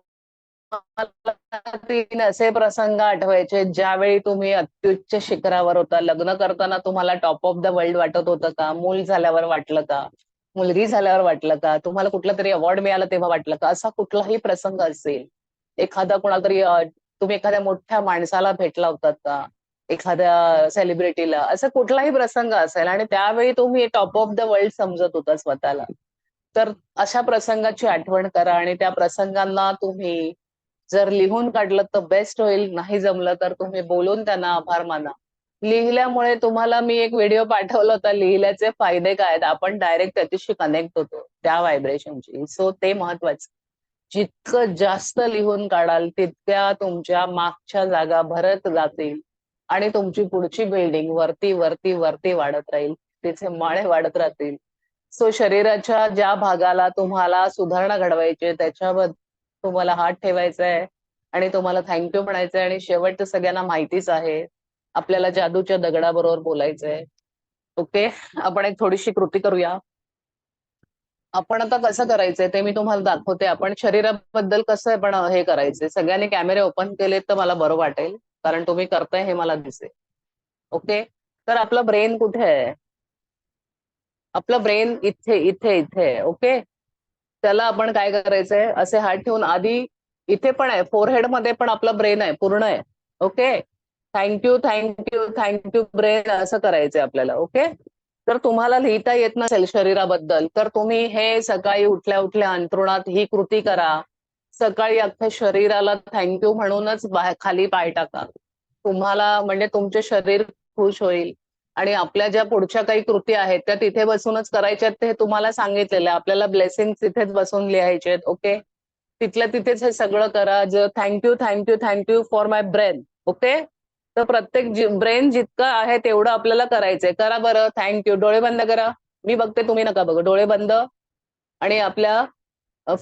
3 असे प्रसंग आठवायचे ज्यावेळी तुम्ही अत्युच्च शिखरावर होता. लग्न करताना तुम्हाला टॉप ऑफ द वर्ल्ड वाटत होतं का? मूल झाल्यावर वाटलं का? मुलगी झाल्यावर वाटलं का? तुम्हाला कुठला तरी अवॉर्ड मिळाला तेव्हा वाटलं का? असा कुठलाही प्रसंग असेल. एखादा कोणाला तरी तुम्ही एखाद्या मोठ्या माणसाला भेटला होतात का? एखाद्या सेलिब्रिटीला, असा कुठलाही प्रसंग असेल आणि त्यावेळी तुम्ही टॉप ऑफ द वर्ल्ड समजत होता स्वतःला. तर अशा प्रसंगाची आठवण करा आणि त्या प्रसंगांना तुम्ही जर लिहून काढलं तर बेस्ट होईल. नाही जमलं तर तुम्ही बोलून त्यांना आभार माना. लिहिल्यामुळे तुम्हाला मी एक व्हिडिओ पाठवला होता, लिहिल्याचे फायदे काय आहेत. आपण डायरेक्ट त्याच्याशी कनेक्ट होतो त्या व्हायब्रेशनशी. सो ते महत्वाचं. जितकं जास्त लिहून काढाल तितक्या तुमच्या मागच्या जागा भरत जातील आणि तुमची पुढची बिल्डिंग वरती वरती वरती वाढत राहील. तिचे माळे वाढत राहतील. सो शरीराच्या ज्या भागाला तुम्हाला सुधारणा घडवायची त्याच्यावर तुम्हाला हात ठेवायचा आहे आणि तुम्हाला थँक्यू म्हणायचंय. आणि शेवट सगळ्यांना माहितीच आहे, आपल्याला जादूच्या दगडाबरोबर बोलायचंय. ओके. आपण एक थोडीशी कृती करूया. आपण आता कसं करायचंय ते मी तुम्हाला दाखवते. आपण शरीराबद्दल कसं पण हे करायचंय. सगळ्यांनी कॅमेरे ओपन केले तर मला बरं वाटेल, कारण तुम्ही करताय हे मला दिसेल. ओके. तर आपलं ब्रेन कुठे आहे? आपलं ब्रेन इथे इथे इथे आहे. ओके. त्याला आपण काय करायचंय, असे हात ठेवून आधी इथे पण आहे, फोरहेड मध्ये पण आपलं ब्रेन आहे, पूर्ण आहे. Okay. Thank you thank you thank you brain असं करायचंय आपल्याला. ओके. तर तुम्हाला लिहिता येत नसेल शरीराबद्दल तर तुम्ही हे सकाळी उठल्या उठल्या अंथरुणात ही कृती करा. सकाळी अख्ख्या शरीराला थँक्यू म्हणूनच खाली पाय टाका. तुम्हाला म्हणजे तुमचे शरीर खुश होईल. आणि आपल्या ज्या पुढच्या काही कृती आहेत त्या तिथे बसूनच करायच्या आहेत. ते तुम्हाला सांगितलेलं आहे. आपल्याला ब्लेसिंग तिथेच बसून लिहायचे आहेत. ओके. तिथल्या तिथेच हे सगळं करा. Thank you thank you thank you for my brain. Okay. तर प्रत्येक ब्रेन जितकं आहे तेवढं आपल्याला करायचंय. करा बरं. थँक्यू. डोळे बंद करा. मी बघते, तुम्ही नका बघा. डोळे बंद. आणि आपल्या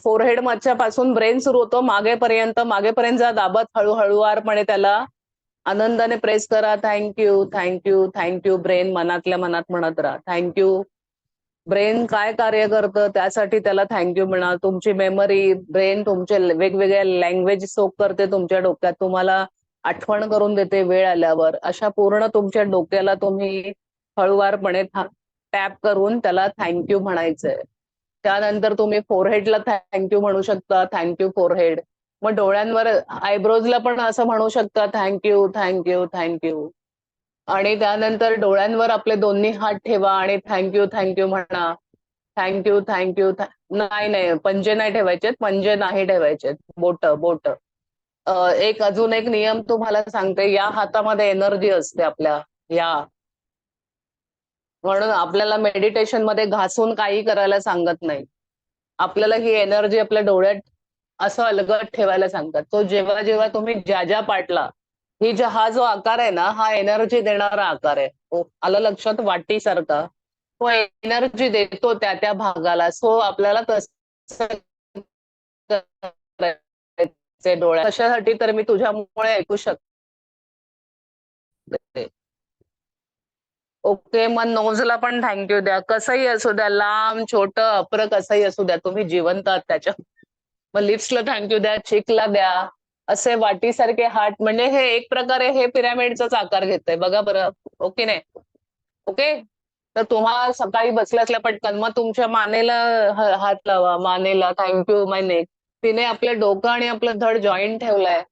फोरहेड मधच्या पासून ब्रेन सुरू होतो मागेपर्यंत. मागेपर्यंत जा, दाबत हळूहळूवारपणे त्याला आनंदाने प्रेस करा. थँक्यू थँक्यू थँक्यू ब्रेन मनातल्या मनात म्हणत राहा. थँक्यू. ब्रेन काय कार्य करतं त्यासाठी त्याला थँक्यू म्हणा. तुमची मेमरी, ब्रेन तुमचे वेगवेगळ्या लँग्वेज सोक करते तुमच्या डोक्यात, तुम्हाला आठवण करून देते वेळ आल्यावर. अशा पूर्ण तुमच्या डोक्याला तुम्ही हळूवारपणे टॅप करून त्याला थँक्यू म्हणायचंय. त्यानंतर तुम्ही फोरहेडला थँक्यू म्हणू शकता. Thank you forehead. मग डोळ्यांवर, आयब्रोजला पण असं म्हणू शकता, थँक्यू थँक्यू थँक्यू. आणि त्यानंतर डोळ्यांवर आपले दोन्ही हात ठेवा आणि थँक्यू थँक्यू म्हणा. Thank you thank you. नाही नाही, पंजे नाही ठेवायचेत. पंजे नाही ठेवायचेत. बोट बोट. अजून एक नियम तुम्हाला सांगते. या हातामध्ये एनर्जी असते आपल्या. या म्हणून आपल्याला मेडिटेशन मध्ये घासून काही करायला सांगत नाही. आपल्याला ही एनर्जी आपल्या डोळ्यात असं अलगद ठेवायला सांगतात. तो जेव्हा जेव्हा तुम्ही ज्या ज्या पार्टला, हा जो आकार आहे ना, हा एनर्जी देणारा आकार आहे. आलं लक्षात? वाटीसारखा तो एनर्जी देतो त्या त्या भागाला. सो आपल्याला तसं करायचंय डोळ्यात. कशासाठी? तर मी तुझ्यामुळे ऐकू शकते. ओके. मग नोजला पण थँक्यू द्या. कसंही असू द्या, लांब छोटं अपर कसंही असू द्या, तुम्ही जिवंत आहात त्याच्या. मग लिप्सला थँक्यू द्या, चिकला द्या. असे वाटीसारखे हात, म्हणजे हे एक प्रकारे हे पिरॅमिडचाच आकार घेतंय बघा बरं. ओके नाही? ओके. तर तुम्हाला सकाळी बसल्या असल्या पटकन मग तुमच्या मानेला हात लावा. मानेला थँक्यू माय नेक. तिने आपलं डोकं आणि आपलं धड जॉईंट ठेवलंय.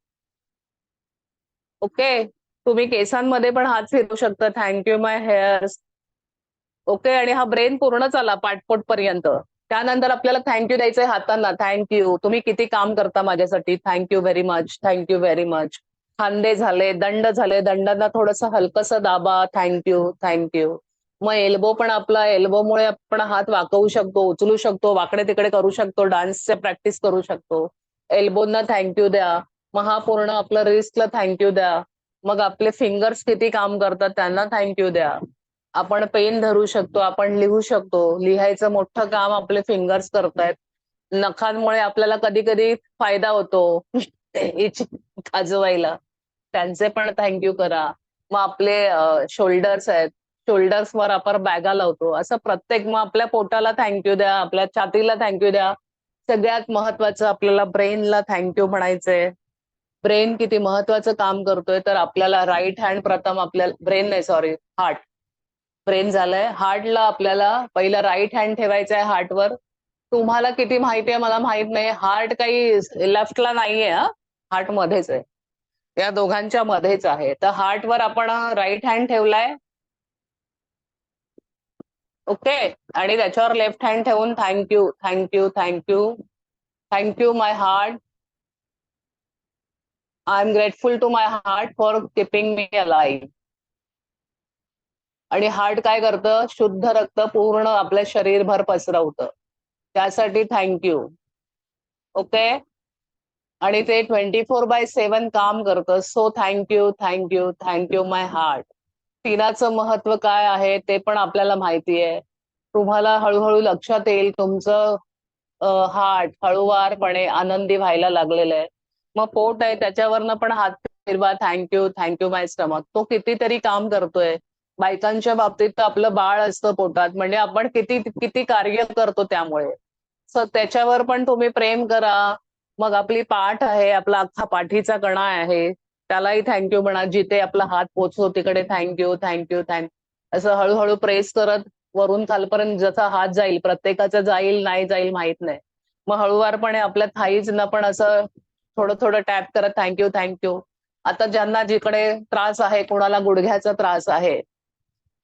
ओके. तुम्ही केसांमध्ये पण हात फिरवू शकता. थँक्यू माय हेअर्स. ओके. आणि हा ब्रेन पूर्ण चाला पाठपोट पर्यंत. त्यानंतर आपल्याला थँक्यू द्यायचंय हातांना. थँक्यू, तुम्ही किती काम करता माझ्यासाठी, thank you very much, thank you very much. खांदे झाले, दंड झाले, दंडांना थोडंसं हलकसं दाबा, थँक्यू थँक्यू. मग एल्बो पण आपला, एल्बोमुळे आपण हात वाकवू शकतो, उचलू शकतो, वाकडे तिकडे करू शकतो, डान्सच्या प्रॅक्टिस करू शकतो. एल्बोना थँक्यू द्या. मग हा पूर्ण आपलं रिस्टला थँक्यू द्या. मग आपले फिंगर्स किती काम करतात त्यांना थँक्यू द्या. आपण पेन धरू शकतो, आपण लिहू शकतो, लिहायचं मोठं काम आपले फिंगर्स करतायत. नखांमुळे आपल्याला कधी कधी फायदा होतो खाजवायला, त्यांचे पण थँक्यू करा. मग आपले शोल्डर्स आहेत, शोल्डर्सवर आपण बॅगा लावतो, असं प्रत्येक. मग आपल्या पोटाला थँक्यू द्या, आपल्या छातीला थँक्यू द्या. सगळ्यात महत्वाचं आपल्याला ब्रेनला थँक्यू म्हणायचंय. ब्रेन किती महत्वाचं काम करतोय, तर आपल्याला राईट हँड प्रथम, आपल्याला ब्रेन नाही सॉरी हार्ट, ब्रेन झालंय. हार्टला आपल्याला पहिला राईट हँड ठेवायचा आहे हार्टवर. तुम्हाला किती माहिती आहे मला माहित नाही, हार्ट काही लेफ्टला नाहीये हा, हार्ट मध्येच आहे, या दोघांच्या मध्येच आहे. तर हार्टवर आपण राईट हँड ठेवलाय, ओके. आणि त्याच्यावर लेफ्ट हँड ठेवून thank you thank you thank you. Thank you my heart, I am grateful to my heart for keeping me alive. आणि हार्ट काय करतं, शुद्ध रक्त पूर्ण आपल्या शरीरभर पसरवतं, त्यासाठी थँक्यू, ओके. आणि ते 24/7 काम करतं. So thank you thank you thank you my heart. तिनाचं महत्व काय आहे ते पण आपल्याला माहिती आहे. तुम्हाला हळूहळू लक्षात येईल, तुमचं हार्ट हळूवारपणे आनंदी व्हायला लागलेलं आहे. मग पोट आहे त्याच्यावरनं पण हात फिरवा, थँक्यू थँक्यू माय स्टमक. तो कितीतरी काम करतोय. बायकांच्या बाबतीत तर आपलं बाळ असतं पोटात, म्हणजे आपण किती किती कार्य करतो त्यामुळे. सो त्याच्यावर पण तुम्ही प्रेम करा. मग आपली पाठ आहे, आपला अख्खा पाठीचा कणा आहे, त्यालाही थँक्यू म्हणा. जिथे आपला हात पोचतो तिकडे थँक्यू थँक्यू असं हळूहळू प्रेस करत वरून खालपर्यंत जसा हात जाईल, प्रत्येकाचा जाईल नाही जाईल माहित नाही, मग हळूवारपणे आपल्या थाईजना पण असं थोडं थोडं टॅप करत थँक्यू थँक्यू. आता ज्यांना जिकडे त्रास आहे, कोणाला गुडघ्याचा त्रास आहे,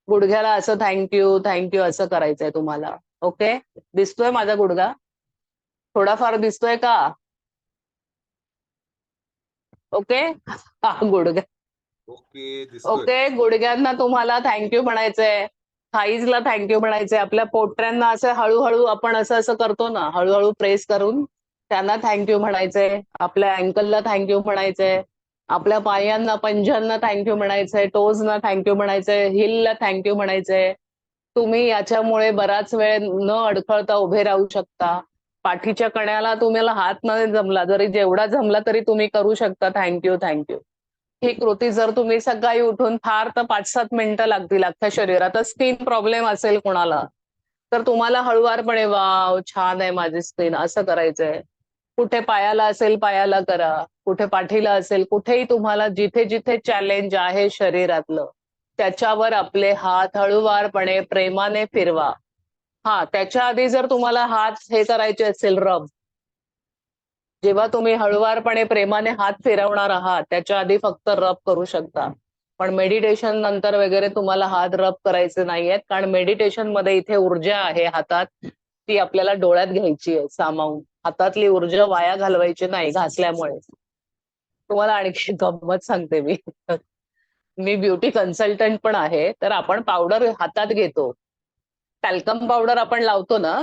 गुडघ्याला असं थँक्यू थँक्यू असं करायचंय तुम्हाला, ओके. दिसतोय माझा गुडघा, थोडाफार दिसतोय का, ओके. हा गुडघा, ओके, दिसतोय. ओके. गुडघ्यांना तुम्हाला थँक्यू म्हणायचंय, थाईजला थँक्यू म्हणायचंय. आपल्या पोटऱ्यांना असं हळूहळू आपण असं असं करतो ना, हळूहळू प्रेस करून त्यांना थँक्यू म्हणायचंय. आपल्या अँकलला थँक्यू म्हणायचंय, आपल्या पायांना पंजांना थँक्यू म्हणायचंय, टोजना थँक्यू म्हणायचंय, हिलला थँक्यू म्हणायचंय. तुम्ही याच्यामुळे बराच वेळ न अडखळता उभे राहू शकता. पाठीच्या कण्याला तुम्हाला हात नाही जमला, जरी जेवढा जमला तरी तुम्ही करू शकता थँक्यू थँक्यू. ही कृती जर तुम्ही सकाळी उठून, फार तर 5-7 मिनिटं लागतील अख्ख्या शरीरात. स्किन प्रॉब्लेम असेल कोणाला, तर तुम्हाला हळुवारपणे वाव छान आहे माझी स्किन असं करायचंय. कुठे पायाला असेल पायाला करा, कुठे पाठीला असेल, कुठेही तुम्हाला जिथे जिथे चॅलेंज आहे शरीरातलं, त्याच्यावर आपले हात हळुवारपणे प्रेमाने फिरवा. हा, त्याच्या आधी जर तुम्हाला हात हे करायचे असेल रब, जेव्हा तुम्ही हळुवारपणे प्रेमाने हात फिरवणार आहात त्याच्या आधी फक्त रब करू शकता. पण मेडिटेशन नंतर वगैरे तुम्हाला हात रब करायचे नाहीयेत, कारण मेडिटेशन मध्ये इथे ऊर्जा आहे हातात, ती आपल्याला डोळ्यात घ्यायची आहे सामावून. हातातली ऊर्जा वाया घालवायची नाही घासल्यामुळे. तुम्हाला आणखी गंमत सांगते मी. मी ब्युटी कन्सल्टंट पण आहे, तर आपण पावडर हातात घेतो, टॅल्कम पावडर आपण लावतो ना,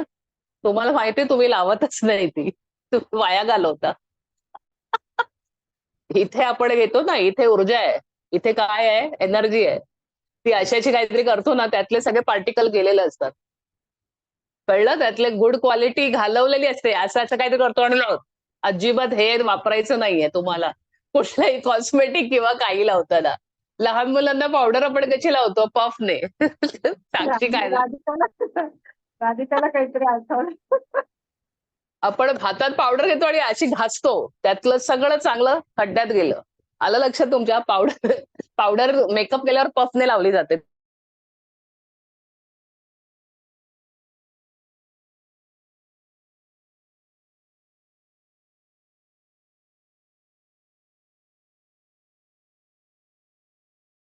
तुम्हाला माहिती तुम्ही लावतच नाही ती, तुम्ही वाया घालवता. इथे आपण घेतो ना, इथे ऊर्जा आहे, इथे काय आहे, एनर्जी आहे. ती अशाची काहीतरी करतो ना, त्यातले सगळे पार्टिकल गेलेले असतात, कळलं. त्यातले गुड क्वालिटी घालवलेली असते. असं असं काहीतरी करतो आणि अजिबात हे वापरायचं नाहीये तुम्हाला कुठलंही कॉस्मेटिक किंवा काही लावताना. लहान मुलांना पावडर आपण कशी लावतो, पफने. साक्षी काय राधिकाला राधिकाला काहीतरी आठवलं. आपण हातात पावडर घेतो आणि अशी घासतो, त्यातलं सगळं चांगलं खड्ड्यात गेलं. आलं लक्षात तुमच्या? पावडर पावडर मेकअप केल्यावर पफने लावली जाते